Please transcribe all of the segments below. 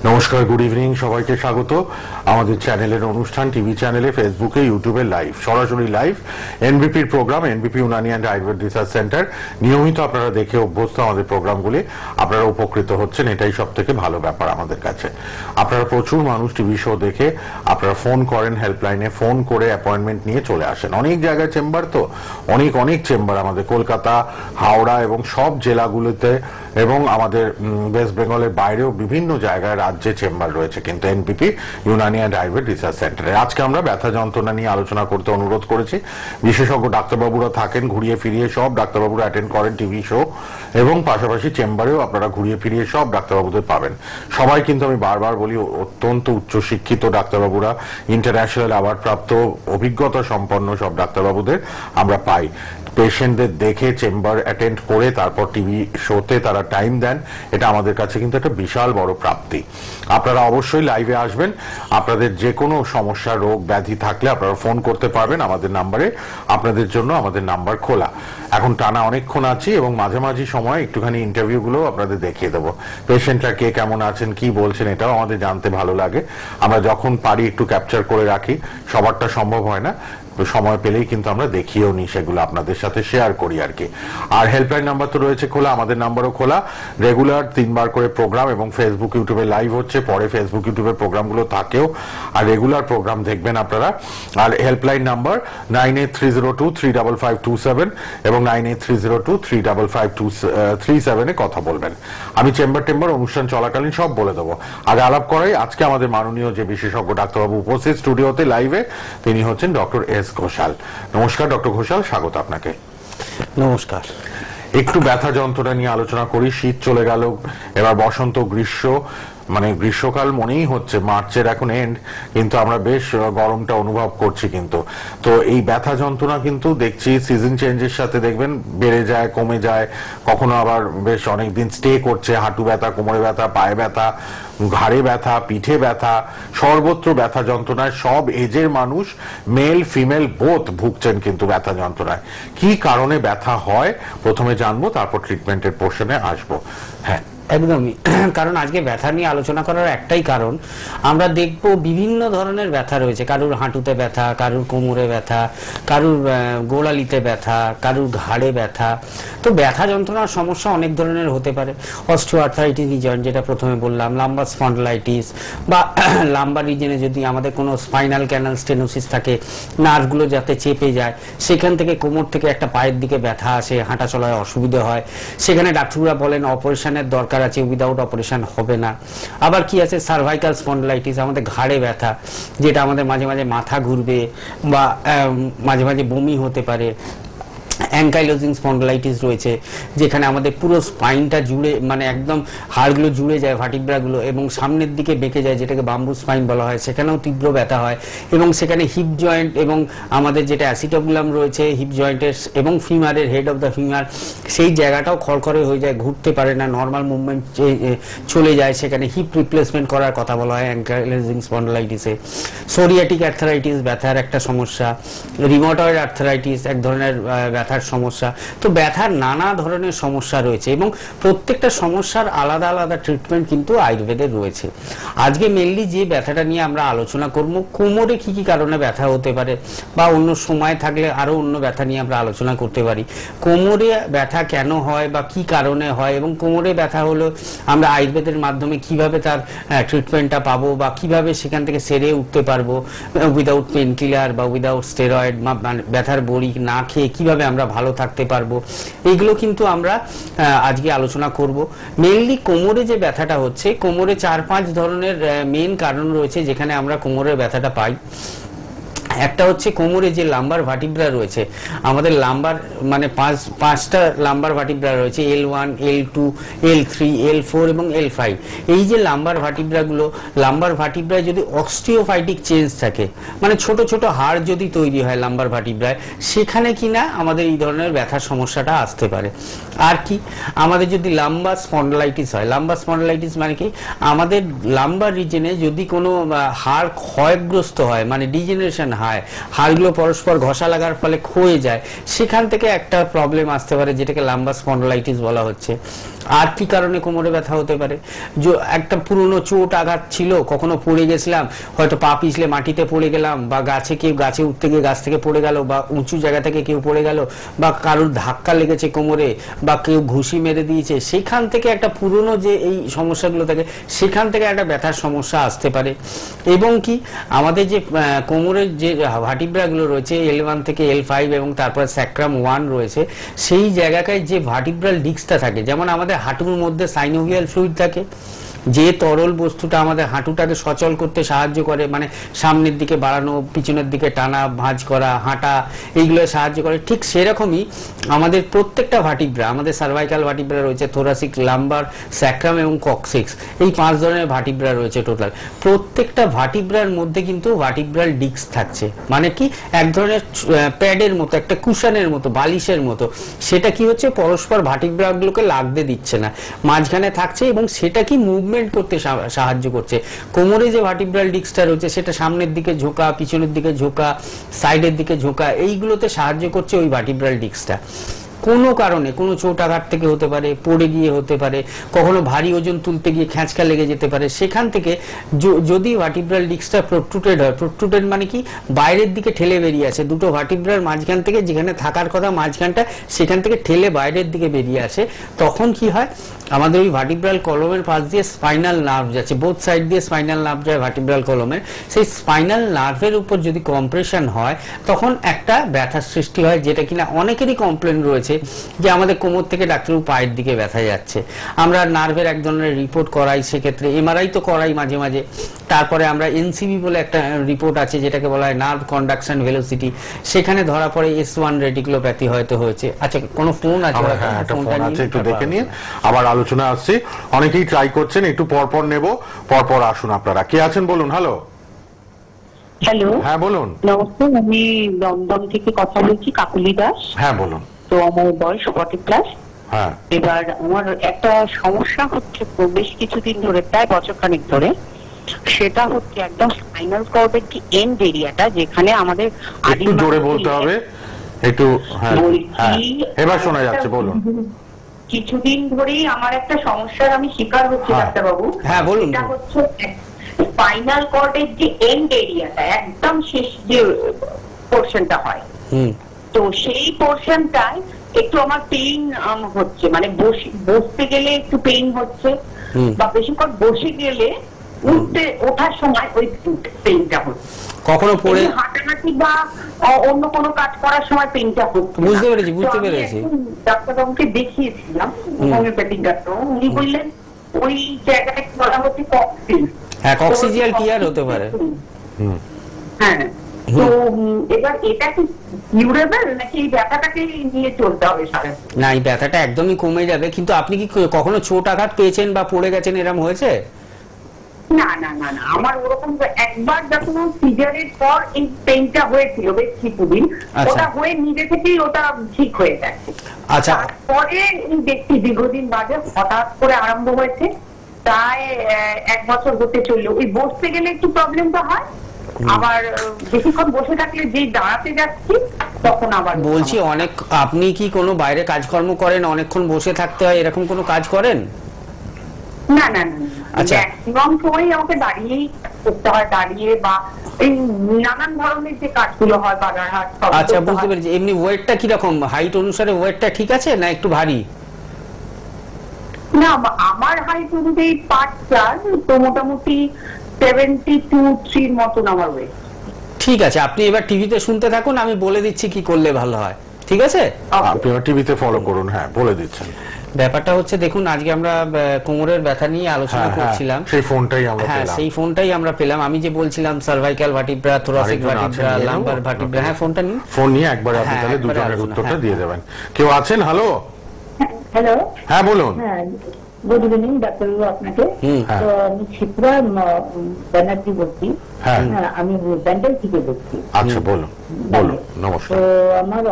নমস্কার, good evening, সবাইকে স্বাগত আমাদের চ্যানেলের অনুষ্ঠান, টিভি চ্যানেলে, ফেসবুকে, ইউটিউবে লাইভ, সরাসরি লাইভ এনবিপির program, NBP Unani and Ayurveda research centre. নিয়মিত আপনারা দেখে অভ্যস্ত আমাদের প্রোগ্রামগুলি, আপনারা উপকৃত হচ্ছেন, এটাই সব থেকে ভালো ব্যাপার আমাদের কাছে। আপনারা প্রচুর মানুষ টিভি শো দেখে আপনারা ফোন করেন, হেল্পলাইনে ফোন করে অ্যাপয়েন্টমেন্ট নিয়ে চলে আসেন। অনেক জায়গায় চেম্বার, তো অনেক চেম্বার আমাদের কলকাতা, হাওড়া এবং সব জেলাগুলোতে এবং আমাদের ওয়েস্ট বেঙ্গলের বাইরেও বিভিন্ন জায়গায় রাজ্যে চেম্বার রয়েছে কিন্তু NPP Unani and Ayurveda research সেন্টারে। আজকে আমরা ব্যথা যন্ত্রণা নিয়ে আলোচনা করতে অনুরোধ করেছি। বিশেষজ্ঞ ডাক্তারবাবুরা থাকেন, ঘুরিয়ে ফিরিয়ে সব ডাক্তারবাবুরা অ্যাটেন্ড করেন টিভি শো, এবং পাশাপাশি চেম্বারেও আপনারা ঘুরিয়ে ফিরিয়ে সব ডাক্তারবাবুদের পাবেন। সবাই কিন্তু, আমি বারবার বলি, অত্যন্ত উচ্চশিক্ষিত ডাক্তারবাবুরা, ইন্টারন্যাশনাল অ্যাওয়ার্ড প্রাপ্ত অভিজ্ঞতা সম্পন্ন সব ডাক্তারবাবুদের আমরা পাই। পেশেন্টদের দেখে চেম্বার অ্যাটেন্ড করে তারপর টিভি শোতে তারা টাইম দেন, এটা আমাদের কাছে কিন্তু একটা বিশাল বড় প্রাপ্তি। আপনারা অবশ্যই লাইভে আসবেন। আপনাদের যে কোনো সমস্যা, রোগ ব্যাধি থাকলে আপনারা ফোন করতে পারবেন আমাদের নাম্বারে। আপনাদের জন্য আমাদের নাম্বার খোলা। এখন টানা অনেকক্ষণ আছি এবং মাঝামাঝি সময় একটুখানি ইন্টারভিউগুলো আপনাদের দেখিয়ে দেবো। পেশেন্টরা কে কেমন আছেন, কি বলছেন, এটাও আমাদের জানতে ভালো লাগে। আমরা যখন পারি একটু ক্যাপচার করে রাখি, সবারটা সম্ভব হয় না, সময় পেলেই কিন্তু আমরা দেখিয়েও নিই, সেগুলো আপনাদের সাথে শেয়ার করি আর কি। আর হেল্পলাইন নাম্বার তো রয়েছে খোলা, আমাদের নাম্বারও খোলা। রেগুলার 3 বার করে প্রোগ্রাম এবং ফেসবুক ইউটিউবে লাইভ হচ্ছে, পরে ফেসবুক ইউটিউবের প্রোগ্রামগুলো থাকেও, আর রেগুলার প্রোগ্রাম দেখবেন আপনারা। আর হেল্পলাইন নাম্বার 9830235527 এবং 9830235537 এ কথা বলবেন। আমি চেম্বার অনুষ্ঠান চলাকালীন সব বলে দেবো। আগে আলাপ করাই, আজকে আমাদের মাননীয় যে বিশেষজ্ঞ ডাক্তারবাবু উপস্থিত স্টুডিওতে লাইভে, তিনি হচ্ছেন ডক্টর এস ঘোষাল। নমস্কার ডক্টর ঘোষাল, স্বাগত আপনাকে। নমস্কার। একটু ব্যথা যন্ত্রণা নিয়ে আলোচনা করি। শীত চলে গেল, এবার বসন্ত, গ্রীষ্ম, মানে গ্রীষ্মকাল মনেই হচ্ছে, মার্চের এখন এন্ড, কিন্তু আমরা বেশ গরমটা অনুভব করছি কিন্তু। তো এই ব্যথা যন্ত্রণা কিন্তু দেখছি সিজন চেঞ্জের সাথে দেখবেন বেড়ে যায়, কমে যায়, কখনো আবার বেশ অনেকদিন স্টে করছে। হাঁটু ব্যথা, কোমরে ব্যথা, পায়ে ব্যথা, ঘাড়ে ব্যথা, পিঠে ব্যথা, সর্বত্র ব্যথা যন্ত্রণায় সব এজের মানুষ, মেল ফিমেল বোথ ভুগছেন কিন্তু ব্যথা যন্ত্রণায়। কি কারণে ব্যথা হয় প্রথমে জানবো, তারপর ট্রিটমেন্টের পোর্শনে আসবো। হ্যাঁ, একদমই। কারণ আজকে ব্যথা নিয়ে আলোচনা করার একটাই কারণ, আমরা দেখব বিভিন্ন ধরনের ব্যথা রয়েছে। কারুর হাঁটুতে ব্যথা, কারুর কোমরে ব্যথা, কারুর গোড়ালিতে ব্যথা, কারুর ঘাড়ে ব্যথা। তো ব্যথা যন্ত্রণার সমস্যা অনেক ধরনের হতে পারে। অস্টিওআর্থ্রাইটিস জয়েন্ট, যেটা প্রথমে বললাম, লাম্বার স্পন্ডলাইটিস, বা লাম্বার রিজনে যদি আমাদের কোনো স্পাইনাল ক্যানাল স্টেনোসিস থাকে, নার্ভগুলো যাতে চেপে যায়, সেখান থেকে কোমর থেকে একটা পায়ের দিকে ব্যথা আসে, হাঁটা চলায় অসুবিধা হয়, সেখানে ডাক্তাররা বলেন অপারেশনের দরকার আছে, উইদাউট অপারেশন হবে না। আবার কি আছে, সার্ভাইকাল স্পন্ডলাইটিস, আমাদের ঘাড়ে ব্যথা, যেটা আমাদের মাঝে মাঝে মাথা ঘুরবে বা মাঝে মাঝে বমি হতে পারে। অ্যাঙ্কাইলোজিং স্পন্ডলাইটিস রয়েছে, যেখানে আমাদের পুরো স্পাইনটা জুড়ে, মানে একদম হাড়গুলো জুড়ে যায়, ভার্টিব্রাগুলো, এবং সামনের দিকে বেঁকে যায়, যেটাকে বাম্বু স্পাইন বলা হয়, সেখানেও তীব্র ব্যথা হয়। এবং সেখানে হিপ জয়েন্ট এবং আমাদের যেটা অ্যাসিটোবুলাম রয়েছে হিপ জয়েন্টের এবং ফিমারের, হেড অফ দ্য ফিমার, সেই জায়গাটাও খড়খড়ে হয়ে যায়, ঘুরতে পারে না, নর্মাল মুভমেন্ট চলে যায়, সেখানে হিপ রিপ্লেসমেন্ট করার কথা বলা হয় অ্যাঙ্কাইলোজিং স্পন্ডলাইটিসে। সোরিয়াটিক আর্থারাইটিস ব্যথার একটা সমস্যা, রিমোটয়েড আর্থারাইটিস এক ধরনের ব্যথার সমস্যা। তো ব্যথার নানা ধরনের সমস্যা রয়েছে এবং প্রত্যেকটা সমস্যার আলাদা আলাদা ট্রিটমেন্ট কিন্তু আয়ুর্বেদের রয়েছে। আজকে মেনলি যে ব্যথাটা নিয়ে আমরা আলোচনা করব, কোমরে কি কি কারণে ব্যথা হতে পারে, বা অন্য সময় থাকলে আরো অন্য ব্যথা নিয়ে আমরা আলোচনা করতে পারি। কোমরে ব্যথা কেন হয় বা কি কারণে হয়, এবং কোমরে ব্যথা হলো আমরা আয়ুর্বেদের মাধ্যমে কিভাবে তার ট্রিটমেন্টটা পাবো, বা কিভাবে সেখান থেকে সেরে উঠতে পারবো উইদাউট পেন কিলার বা উইদাউট স্টেরয়েড, বা ব্যথার বড়ি না খেয়ে কিভাবে আমরা ভালো থাকতে পারবো, এইগুলো কিন্তু আমরা আজকে আলোচনা করব। মেইনলি কোমরে যে ব্যথাটা হচ্ছে, কোমরে 4-5 ধরনের মেইন কারণ রয়েছে যেখানে আমরা কোমরের ব্যথাটা পাই। একটা হচ্ছে কোমরে যে লাম্বার ভার্টিব্রা রয়েছে, আমাদের লাম্বার মানে পাঁচটা লাম্বার ভার্টিব্রা রয়েছে, L1, L2, L3, L4 এবং L5। এই যে লাম্বার ভার্টিব্রাগুলো, লাম্বার ভার্টিব্রায় যদি অস্টিওফাইটিক চেঞ্জ থাকে, মানে ছোট ছোট হাড় যদি তৈরি হয় লাম্বার ভার্টিব্রায়, সেখানে কিনা আমাদের এই ধরনের ব্যথার সমস্যাটা আসতে পারে। আর কি, আমাদের যদি লাম্বার স্পন্ডলাইটিস হয়, লাম্বার স্পন্ডলাইটিস মানে কি, আমাদের লাম্বার রিজনে যদি কোনো হাড় ক্ষয়গ্রস্ত হয়, মানে ডিজেনারেশন হয়, হাড়গুলো পরস্পর ঘষা লাগার ফলে ক্ষয়ে যায়, সেখান থেকে একটা প্রবলেম আসতে পারে, যেটাকে লাম্বার স্পন্ডলাইটিস বলা হচ্ছে। আর কি কারণে কোমরে ব্যথা হতে পারে? একটা পুরনো চোট আঘাত ছিল, কখনো পড়ে গেছিলাম, হয়তো পা পিছলে মাটিতে পড়ে গেলাম, বা গাছে উঠতে গিয়ে গাছ থেকে পড়ে গেল, বা উঁচু জায়গা থেকে কেউ পড়ে গেল, বা কারোর ধাক্কা লেগেছে কোমরে, বা কেউ ঘুষি মেরে দিয়েছে, সেখান থেকে একটা পুরনো যে এই সমস্যাগুলো থাকে সেখান থেকে একটা ব্যথার সমস্যা আসতে পারে। এবং কি আমাদের যে কোমরের যে ভার্টিব্রাগুলো রয়েছে L1 থেকে L5 এবং তারপরে স্যাক্রাম 1 রয়েছে, সেই জায়গাটায় যে ভার্টিব্রাল ডিস্কটা থাকে, যেমন আমাদের হাঁটুর মধ্যে সাইনোভিয়াল ফ্লুইড থাকে, যে তরল বস্তুটা আমাদের হাঁটুটাকে সচল করতে সাহায্য করে, মানে সামনের দিকে বাড়ানো, পিছনের দিকে টানা, ভাঁজ করা, হাঁটা, এইগুলো সাহায্য করে। ঠিক সেরকমই আমাদের প্রত্যেকটা ভার্টিব্রা, আমাদের সার্ভাইকাল ভার্টিব্রা রয়েছে, থোরাসিক, লাম্বার, স্যাক্রাম এবং কক্সিক্স, এই 5 ধরনের ভার্টিব্রা রয়েছে টোটাল। প্রত্যেকটা ভার্টিব্রার মধ্যে কিন্তু ভার্টিব্রাল ডিস্ক থাকছে, মানে কি এক ধরনের প্যাডের মতো, একটা কুশনের মতো, বালিশের মতো। সেটা কি হচ্ছে, পরস্পর ভার্টিব্রাগুলোকে লাগতে দিচ্ছে না, মাঝখানে থাকছে, এবং সেটা কি মুভমেন্ট করতে সাহায্য করছে। কোমরে যে ভার্টিব্রাল ডিস্কটা রয়েছে সেটা সামনের দিকে ঝোঁকা, পিছনের দিকে ঝোঁকা, সাইডের দিকে ঝোঁকা, এইগুলোতে সাহায্য করছে ওই ভার্টিব্রাল ডিস্কটা। কোনো কারণে, কোনো চোট আঘাত থেকে হতে পারে, পড়ে গিয়ে হতে পারে, কখনো ভারী ওজন তুলতে গিয়ে খ্যাঁচকা লেগে যেতে পারে, সেখান থেকে যদি ভার্টিব্রাল ডিস্কটা প্রোট্রুটেড হয়, প্রোট্রুটেড মানে কি বাইরের দিকে ঠেলে বেরিয়ে আসে, দুটো ভার্টিব্রার মাঝখান থেকে, যেখানে থাকার কথা মাঝখানটা, সেখান থেকে ঠেলে বাইরের দিকে বেরিয়ে আসে, তখন কি হয়, আমাদের ওই ভার্টিব্রাল কলমের পাশ দিয়ে স্পাইনাল নার্ভ যাচ্ছে, বোথ সাইড দিয়ে স্পাইনাল নার্ভ যায় ভার্টিব্রাল কলমের, সেই স্পাইনাল নার্ভের উপর যদি কম্প্রেশন হয় তখন একটা ব্যথার সৃষ্টি হয়, যেটা কিনা অনেকেরই কমপ্লেন রয়েছে যে আমাদের কোমর থেকে ডাক্তারবাবু পায়ের দিকে ব্যথা যাচ্ছে। আমরা নার্ভের এক ধরনের রিপোর্ট করাই, সেক্ষেত্রে এমআরআই তো করাই মাঝে মাঝে, তারপরে আমরা এনসিবি বলে একটা রিপোর্ট আছে যেটাকে বলা হয় নার্ভ কন্ডাকশন ভেলোসিটি, সেখানে ধরা পড়ে S1 রেটিকুলোপ্যাথি হয়তো হয়েছে। আচ্ছা, কোনো ফোন আছে? হ্যাঁ, একটা ফোন আছে, একটু দেখে নিয়ে আবার আলোচনা আসছে। অনেকেই ট্রাই করছেন, একটু পরপর নেব, পরপর আসুন। আপনারা কে আছেন বলুন। হ্যালো। হ্যালো, হ্যাঁ বলুন। নমস্কার, আমি দমদম থেকে কথা বলছি, কাকুলি দাস। হ্যাঁ বলুন। তো আমার বয়স 40+। হ্যাঁ, এবার আমার একটা সমস্যা হচ্ছে বেশ কিছুদিন ধরে, প্রায় বছরখানেক ধরে। সেটা হচ্ছে একদম স্পাইনাল কর্ডের যে এন্ড এরিয়াটা, যেখানে আমাদের একটু জোরে বলতে হবে, একটু। হ্যাঁ হ্যাঁ, এবার শোনা যাচ্ছে, বলুন। কিছুদিন ধরেই আমার একটা সমস্যার আমি শিকার হচ্ছি ডাক্তারবাবু। হ্যাঁ বলুন। এটা হচ্ছে স্পাইনাল কর্ডের যে এন্ড এরিয়াটা, একদম শেষ যে পোরশনটা হয়, তো সেই পোরশনটায় একটু আমার পেইন হচ্ছে, মানে বসতে গেলে একটু পেইন হচ্ছে, বা বেশিক্ষণ বসে গেলে ওঠার সময় ওই পেইনটা হচ্ছে, কখনো পড়ে হাঁটাহাঁটি বা অন্য কোনো কাজ করার সময় পেইনটা হচ্ছে। বুঝতে পেরেছি। ডাক্তারবাবুকে দেখিয়েছিলাম, হোমিওপ্যাথিক ডাক্তার, উনি বললেন ওই জায়গাটা বলা হচ্ছে কক্সিস। হ্যাঁ, কক্সিজিয়াল টিয়ার হতে পারে। হ্যাঁ, তো এবার এটা কি কিউরেবল, নাকি এই ব্যথাটাকে নিয়ে চলতে হবে সারা? না, এই ব্যথাটা একদমই কমে যাবে, কিন্তু আপনি কি কখনো চোট আঘাত পেয়েছেন বা পড়ে গেছেন, এরকম হয়েছে? না না না না, আমার ওরকম একবার যখন সিজারের পর এই পেইনটা হয়েছিল বেশ কিছুদিন, ওটা হয়ে নিজে থেকেই ওটা ঠিক হয়ে গেছে। আচ্ছা, তারপরে দেখছি দীর্ঘদিন বাদে হঠাৎ করে আরম্ভ হয়েছে, প্রায় 1 বছর হতে চললো। ওই বসতে গেলে একটু প্রবলেমটা হয়, আবার বেশিক্ষণ বসে থাকলে যেই দাঁড়াতে যাচ্ছি তখন আবার বলছি, অনেক, আপনি কি কোনো বাইরে কাজকর্ম করেন, অনেকক্ষণ বসে থাকতে হয়, এরকম কোনো কাজ করেন? না না না, আচ্ছা, ম্যাক্সিমাম সময় আমাকে দাঁড়িয়েই করতে হয়, দাঁড়িয়ে বা এই নানান ধরনের যে কাজগুলো হয়, বাজারহাট। আচ্ছা, বুঝতে পেরেছি। এমনি ওয়েটটা কিরকম, হাইট অনুসারে ওয়েটটা ঠিক আছে না একটু ভারী? না, আমার হাইট অনুযায়ী 5'4", তো মোটামুটি 72-3 মতন আমার ওয়েট। ঠিক আছে, আপনি এবার টিভিতে শুনতে থাকুন, আমি বলে দিচ্ছি কি করলে ভালো হয়, ঠিক আছে? আপনি টিভিতে ফলো করুন। হ্যাঁ, বলে দিচ্ছেন। ব্যাপারটা হচ্ছে, দেখুন, আজকে আমরা কোমরের ব্যথা নিয়ে আলোচনা করছিলাম, সেই ফোনটাই আমরা পেলাম। সেই ফোনটাই আমরা পেলাম। আমি যে বলছিলাম cervical vertebra, thoracic vertebra, lumber vertebra. হ্যাঁ, ফোনটা নিন, ফোন নিয়ে একবার আপনি তাহলে দুজনের উত্তরটা দিয়ে দেবেন। কেউ আছেন? হ্যালো। হ্যালো, হ্যাঁ বলুন। গুড ইভিনিং ডাক্তারবাবু আপনাকে। তো আমি শিপ্রা ব্যানার্জি বলছি। হ্যাঁ, আমি ব্যান্ডেল থেকে বলছি। আচ্ছা, বলুন বলুন। নমস্কার। তো আমার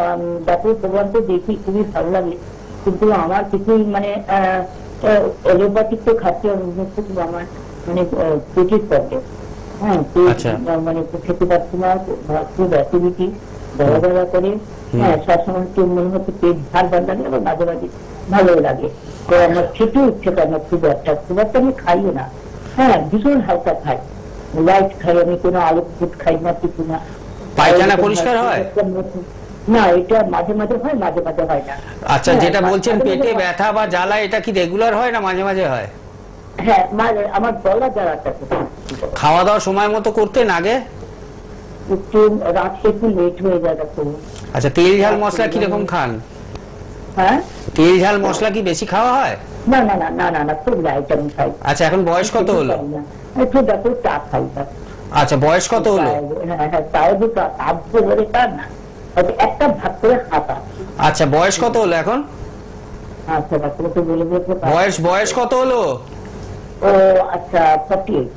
ডাক্তার প্রোগ্রাম তো দেখি, খুবই ভালো লাগে, কিন্তু আমার কিছু মানে এলোপ্যাথিক তো খাচ্ছি, আমার মানে পেটের প্রবলেম। হ্যাঁ, মানে খেতে পারছি না, খুব অ্যাসিডিটি, ধরা ধরা করে। হ্যাঁ, সবসময় মনে হচ্ছে পেট ভার ভার লাগে, আবার মাঝে মাঝে ভালো লাগে। তো আমার খেতে ইচ্ছে করে না খুব একটা আমি খাইও না। হ্যাঁ, ভীষণ হালকা খাই, লাইট খাই আমি, কোনো আলু ফুট খাই না, কিছু না। পায়খানা পরিষ্কার হয় না? এটা মাঝে মাঝে হয়, মাঝে মাঝে হয় না। আচ্ছা, যেটা বলছেন পেটে ব্যথা বা জ্বালা, এটা কি রেগুলার হয় না মাঝে মাঝে হয়? হ্যাঁ, আমার গলা জ্বালাটা খাওয়া দাওয়া সময় মতো করতেন আগে? একটু রাত্রে একটু লেট হয়ে যায়। আচ্ছা, তেল ঝাল মশলা কিরকম খান? হ্যাঁ, তেল ঝাল মশলা কি বেশি খাওয়া হয়? না না না না না না, খুব লাইট আমি খাই। আচ্ছা, এখন বয়স কত হলো? একটু দেখো চা খাই। আচ্ছা, বয়স কত হলো? হ্যাঁ হ্যাঁ, তাও দুটো আধ ধরে তা না, একটা ভাগ করে খাতা। আচ্ছা, বয়স কত হলো এখন? আচ্ছা, ডাক্তার তো বলে দিয়েছে। বয়স কত হলো? ও আচ্ছা, 48।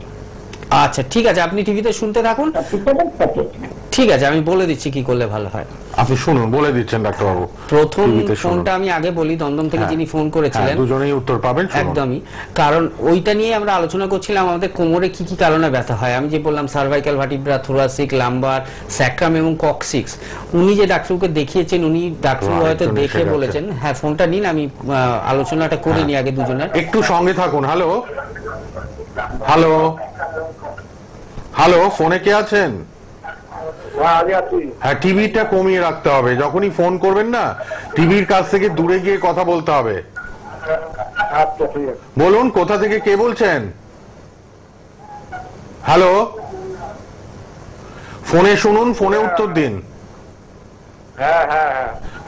আচ্ছা, ঠিক আছে, আপনি টিভিতে শুনতে থাকুন। 47, ঠিক আছে, আমি বলে দিচ্ছি কি করলে ভালো হয়। আপনি শুনুন, বলে দিচ্ছেন ডাক্তারবাবু। প্রথম টিভিতে শুনুন। ফোনটা আমি আগে বলি, দমদম থেকে হ্যাঁ, যিনি ফোন করেছিলেন, হ্যাঁ, দুজনেই উত্তর পাবেন, শুনুন। একদমই, কারণ ওইটা নিয়ে আমরা আলোচনা করছিলাম আমাদের কোমরে কি কি কারণে ব্যথা হয়। আমি যে বললাম cervical vertebra, thoracic, lumber, sacrum এবং কক্সিক্স। উনি যে ডাক্তারকে দেখিয়েছেন, উনি ডাক্তার হয়তো দেখে বলেছেন। হ্যাঁ, ফোনটা নিন, আমি আলোচনাটা করে নিই আগে দুজনের। একটু সঙ্গে থাকুন। হ্যালো হ্যালো হ্যালো, ফোনে কে আছেন? হ্যাঁ, টিভিটা কমিয়ে রাখতে হবে। যখনই ফোন করবেন না, টিভির কাছ থেকে দূরে গিয়ে কথা বলতে হবে। বলুন, কোথা থেকে কে বলছেন? হ্যালো, ফোনে শুনুন, ফোনে উত্তর দিন।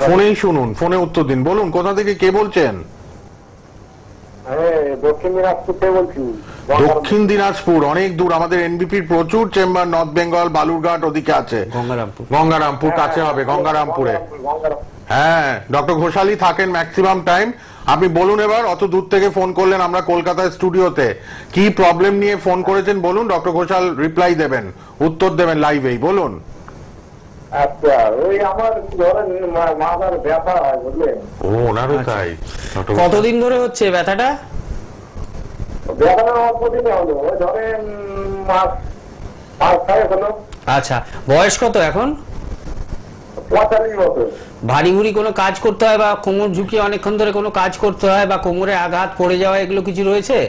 ফোনেই শুনুন, ফোনে উত্তর দিন। বলুন, কোথা থেকে কে বলছেন? দক্ষিণ দিনাজপুর থেকে বলছি। দক্ষিণ দিনাজপুর অনেক দূর। আমাদের এনবিপির প্রচুর চেম্বার নর্থ বেঙ্গল, বালুরঘাট ওদিকে আছে। গঙ্গারামপুর কাছে হবে, গঙ্গারামপুরে। হ্যাঁ, ডক্টর ঘোষালি থাকেন ম্যাক্সিমাম টাইম। আপনি বলুন এবার, অত দূর থেকে ফোন করলেন আমরা কলকাতায় স্টুডিওতে, কি প্রবলেম নিয়ে ফোন করেছেন বলুন। ডক্টর ঘোষাল রিপ্লাই দেবেন, উত্তর দেবেন লাইভেই। বলুন। আচ্ছা, ওই আমার ধরেন মাথার ব্যথা হয়, বুঝলেন? ও, ওনারও তাই? কতদিন ধরে হচ্ছে ব্যথাটা? ব্যথাটা অল্প দিনে হলো, ওই ধরেন মাস 5-6 হলো। আচ্ছা, বয়স কত এখন? 45 বছর। ভারী ভুরি কোনো কাজ করতে হয় বা কোমর ঝুঁকিয়ে অনেকক্ষণ ধরে কোনো কাজ করতে হয় বা কোমরে আঘাত পড়ে যাওয়া, এগুলো কিছু রয়েছে?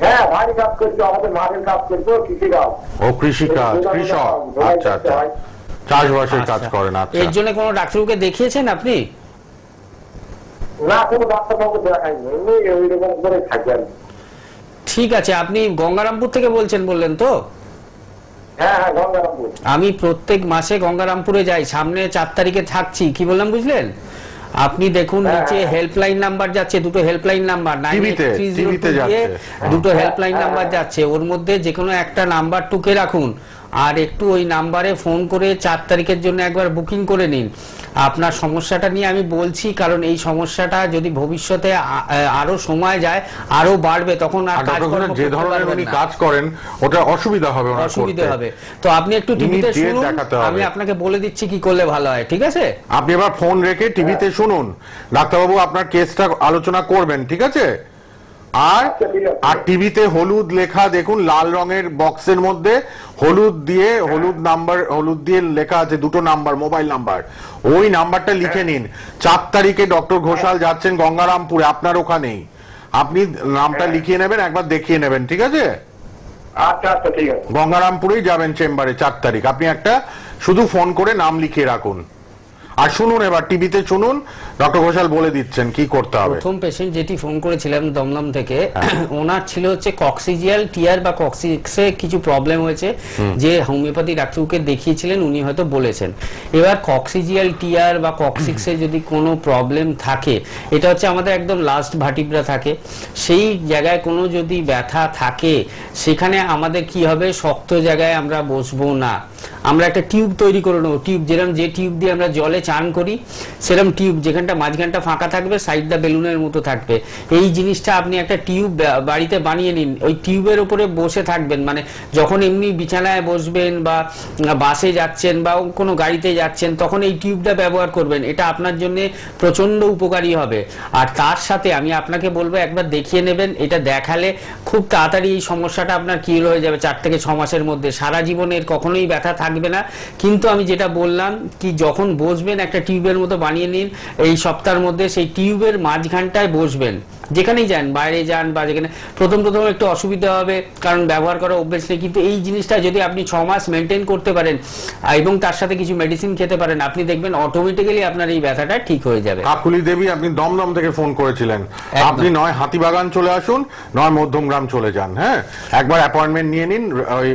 হ্যাঁ, ভারী কাজ করছো, আমাদের মাঠের কাজ করছো, কৃষিকাজ। ও, কৃষিকাজ, কৃষক। আচ্ছা আচ্ছা, চাষবাসের কাজ করেন। আচ্ছা, এর জন্য কোনো ডাক্তারকে দেখিয়েছেন আপনি? না, কোনো ডাক্তারবাবু দেখাইনি, এমনি ওইরকম করে থাকি আর কি। ঠিক আছে, আপনি গঙ্গারামপুর থেকে বলছেন বললেন তো? হ্যাঁ হ্যাঁ, গঙ্গারামপুর। আমি প্রত্যেক মাসে গঙ্গারামপুরে যাই, সামনে 4 তারিখে থাকছি। কি বললাম বুঝলেন? আপনি দেখুন নিচে হেল্পলাইন নাম্বার যাচ্ছে, দুটো হেল্পলাইন নাম্বার, 9830 দুটো হেল্পলাইন নাম্বার যাচ্ছে। ওর মধ্যে যে কোনো একটা নাম্বার টুকে রাখুন, আর একটু ওই নাম্বারে ফোন করে 4 তারিখের জন্য একবার বুকিং করে নিন। আপনার সমস্যাটা নিয়ে আমি বলছি, কারণ এই সমস্যাটা যদি ভবিষ্যতে আরো সময় যায় আরো বাড়বে, তখন আর যে ধরনের উনি কাজ করেন ওটা অসুবিধা হবে, অসুবিধা হবে। তো আপনি একটু টিভিতে শুনুন, আমি আপনাকে বলে দিচ্ছি কি করলে ভালো হয়। ঠিক আছে, আপনি এবার ফোন রেখে টিভিতে শুনুন, ডাক্তারবাবু আপনার কেসটা আলোচনা করবেন। ঠিক আছে? আর টিভিতে হলুদ লেখা দেখুন, লাল রঙের বক্সের মধ্যে হলুদ দিয়ে লেখা আছে দুটো নাম্বার, মোবাইল নাম্বার। ওই নাম্বারটা লিখে নিন। 4 তারিখে ডক্টর ঘোষাল যাচ্ছেন গঙ্গারামপুরে, আপনার ওখানেই। আপনি নামটা লিখিয়ে নেবেন, একবার দেখিয়ে নেবেন। ঠিক আছে? আচ্ছা আচ্ছা, ঠিক আছে। গঙ্গারামপুরেই যাবেন চেম্বারে 4 তারিখ। আপনি একটা শুধু ফোন করে নাম লিখিয়ে রাখুন। আর শুনুন, এবার টিভিতে শুনুন, ডক্টর ঘোষাল বলে দিচ্ছেন কি করতে হবে। প্রথম পেশেন্ট যেটি ফোন করেছিলাম দমদম থেকে, ওনার ছিল হচ্ছে কক্সিজিয়াল টিয়ার বা কক্সিক্সে কিছু প্রবলেম হয়েছে, যে হোমিওপ্যাথি ডাক্তারকে দেখিয়েছিলেন উনি হয়তো বলেছেন। এবার কক্সিজিয়াল টিয়ার বা কক্সিক্সে যদি কোনো প্রবলেম থাকে, এটা হচ্ছে আমাদের একদম লাস্ট ভার্টিব্রা থাকে, সেই জায়গায় কোনো যদি ব্যথা থাকে, সেখানে আমাদের কি হবে, শক্ত জায়গায় আমরা বসবো না, আমরা একটা টিউব তৈরি করে নেবো। টিউব যেরকম, যে টিউব দিয়ে আমরা জলে চান করি, সেরকম টিউব, যেখানটা মাঝখানটা ফাঁকা থাকবে, সাইডটা বেলুনের মতো থাকবে। এই জিনিসটা আপনি একটা টিউব বাড়িতে বানিয়ে নিন, ওই টিউবের উপরে বসে থাকবেন। মানে যখন এমনি বিছানায় বসবেন বা বাসে যাচ্ছেন বা কোনো গাড়িতে যাচ্ছেন, তখন এই টিউবটা ব্যবহার করবেন। এটা আপনার জন্য প্রচন্ড উপকারী হবে। আর তার সাথে আমি আপনাকে বলবো, একবার দেখিয়ে নেবেন। এটা দেখালে খুব তাড়াতাড়ি এই সমস্যাটা আপনার কিল হয়ে যাবে, 4 থেকে 6 মাসের মধ্যে। সারা জীবনের কখনোই ব্যথা থাকবে না। কিন্তু আমি যেটা বললাম, কি যখন বসবেন একটা টিউবের মতো বানিয়ে নিন, এই সপ্তাহের মধ্যে সেই টিউবের মাঝখানটায় বসবেন, যেখানেই যান, বাইরে যান বা যেখানে, প্রথম একটু অসুবিধা হবে কারণ ব্যবহার করা অভ্যেস নেই, কিন্তু এই জিনিসটা যদি আপনি 6 মাস মেনটেন করতে পারেন এবং তার সাথে কিছু মেডিসিন খেতে পারেন, আপনি দেখবেন অটোমেটিক্যালি আপনার এই ব্যথাটা ঠিক হয়ে যাবে। কাকুলি দেবী, আপনি দমদম থেকে ফোন করেছিলেন, আপনি নয় হাতিবাগান চলে আসুন, নয় মধ্যমগ্রাম চলে যান। হ্যাঁ, একবার অ্যাপয়েন্টমেন্ট নিয়ে নিন, ওই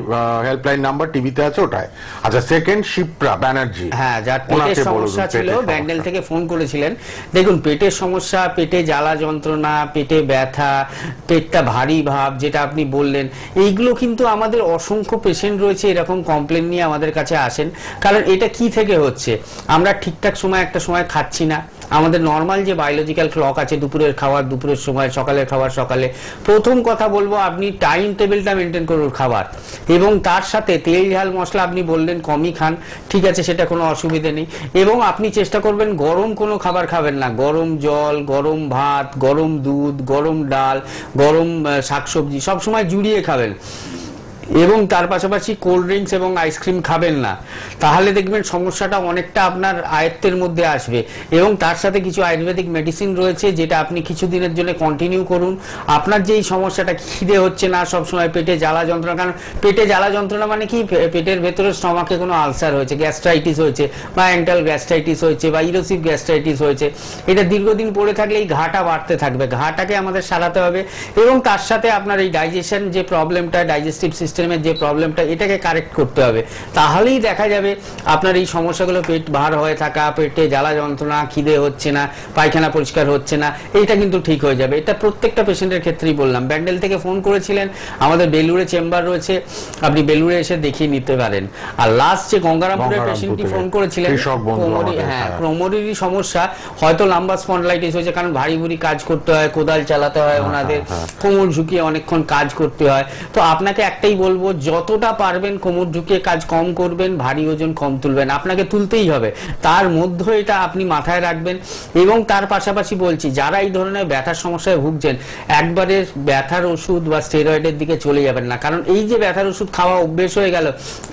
হেল্পলাইন নাম্বার টিভিতে আছে ওটায়। আচ্ছা, সেকেন্ড শিপ্রা ব্যানার্জি, হ্যাঁ, যার পেটের সমস্যা ছিল, ব্যান্ডেল থেকে ফোন করেছিলেন। দেখুন, পেটের সমস্যা, পেটে জ্বালা যন্ত্রণা, পেটে ব্যথা, পেটটা ভারী ভাব, যেটা আপনি বললেন, এইগুলো কিন্তু আমাদের অসংখ্য পেশেন্ট রয়েছে এরকম কমপ্লেন নিয়ে আমাদের কাছে আসেন। কারণ এটা কি থেকে হচ্ছে, আমরা ঠিকঠাক সময় একটা সময় খাচ্ছি না, আমাদের নর্মাল যে বায়োলজিক্যাল ক্লক আছে, দুপুরের খাবার দুপুরের সময়, সকালের খাবার সকালে। প্রথম কথা বলবো, আপনি টাইম টেবিলটা মেনটেন করুন খাবার, এবং তার সাথে তেল ঝাল মশলা আপনি বললেন কমই খান, ঠিক আছে, সেটা কোনো অসুবিধা নেই। এবং আপনি চেষ্টা করবেন গরম কোনো খাবার খাবেন না, গরম জল, গরম ভাত, গরম দুধ, গরম ডাল, গরম শাকসবজি সবসময় জুড়িয়ে খাবেন। এবং তার পাশাপাশি কোল্ড ড্রিঙ্কস এবং আইসক্রিম খাবেন না, তাহলে দেখবেন সমস্যাটা অনেকটা আপনার আয়ত্তের মধ্যে আসবে। এবং তার সাথে কিছু আয়ুর্বেদিক মেডিসিন রয়েছে, যেটা আপনি কিছুদিনের জন্য কন্টিনিউ করুন। আপনার যেই সমস্যাটা, খিদে হচ্ছে না সবসময়, পেটে জ্বালা যন্ত্রণা, কারণ পেটে জ্বালা যন্ত্রণা মানে কি, পেটের ভেতরে স্টমাকে কোনো আলসার হয়েছে, গ্যাস্ট্রাইটিস হয়েছে, বা অ্যাঙ্টাল গ্যাস্ট্রাইটিস হয়েছে, বা ইরোসিভ গ্যাস্ট্রাইটিস হয়েছে, এটা দীর্ঘদিন পড়ে থাকলে এই ঘাটা বাড়তে থাকবে, ঘাটাকে আমাদের সারাতে হবে। এবং তার সাথে আপনার এই ডাইজেশন যে প্রবলেমটা, ডাইজেস্টিভ সিস্টেমের যে প্রবলেমটা, এটাকে কারেক্ট করতে হবে। তাহলেই দেখা যাবে আপনার এই সমস্যাগুলো, পেট ভার হয়ে থাকা, পেটে জ্বালা যন্ত্রণা, খিদে হচ্ছে না, পায়খানা পরিষ্কার হচ্ছে না, এইটা কিন্তু ঠিক হয়ে যাবে। এটা প্রত্যেকটা পেশেন্টের ক্ষেত্রেই বললাম। ব্যান্ডেল থেকে ফোন করেছিলেন, আমাদের বেলুড়ে চেম্বার রয়েছে, আপনি বেলুড়ে এসে দেখিয়ে নিতে পারেন। আর লাস্ট যে গঙ্গারামপুরের পেশেন্টটি ফোন করেছিলেন, হ্যাঁ, কোমরেরই সমস্যা, হয়তো লাম্বার স্পন্ডলাইটিস হয়েছে, কারণ ভারী ভারী কাজ করতে হয়, কোদাল চালাতে হয় ওনাদের, কোমর ঝুঁকিয়ে অনেকক্ষণ কাজ করতে হয়। তো আপনাকে একটাই বলবো, যতটা পারবেন কোমর ঝুঁকিয়ে কাজ কম করবেন, ভারী ওজন কম তুলবেন, আপনাকে তুলতেই হবে, তার মধ্যে এটা আপনি মাথায় রাখবেন। এবং তার পাশাপাশি বলছি, যারা এই ধরনের ব্যথার সমস্যায় ভুগছেন, একবারে ব্যথার ওষুধ বা স্টেরয়েডের দিকে চলে যাবেন না, কারণ এই যে ব্যথার ওষুধ খাওয়া অভ্যেস হয়ে গেল,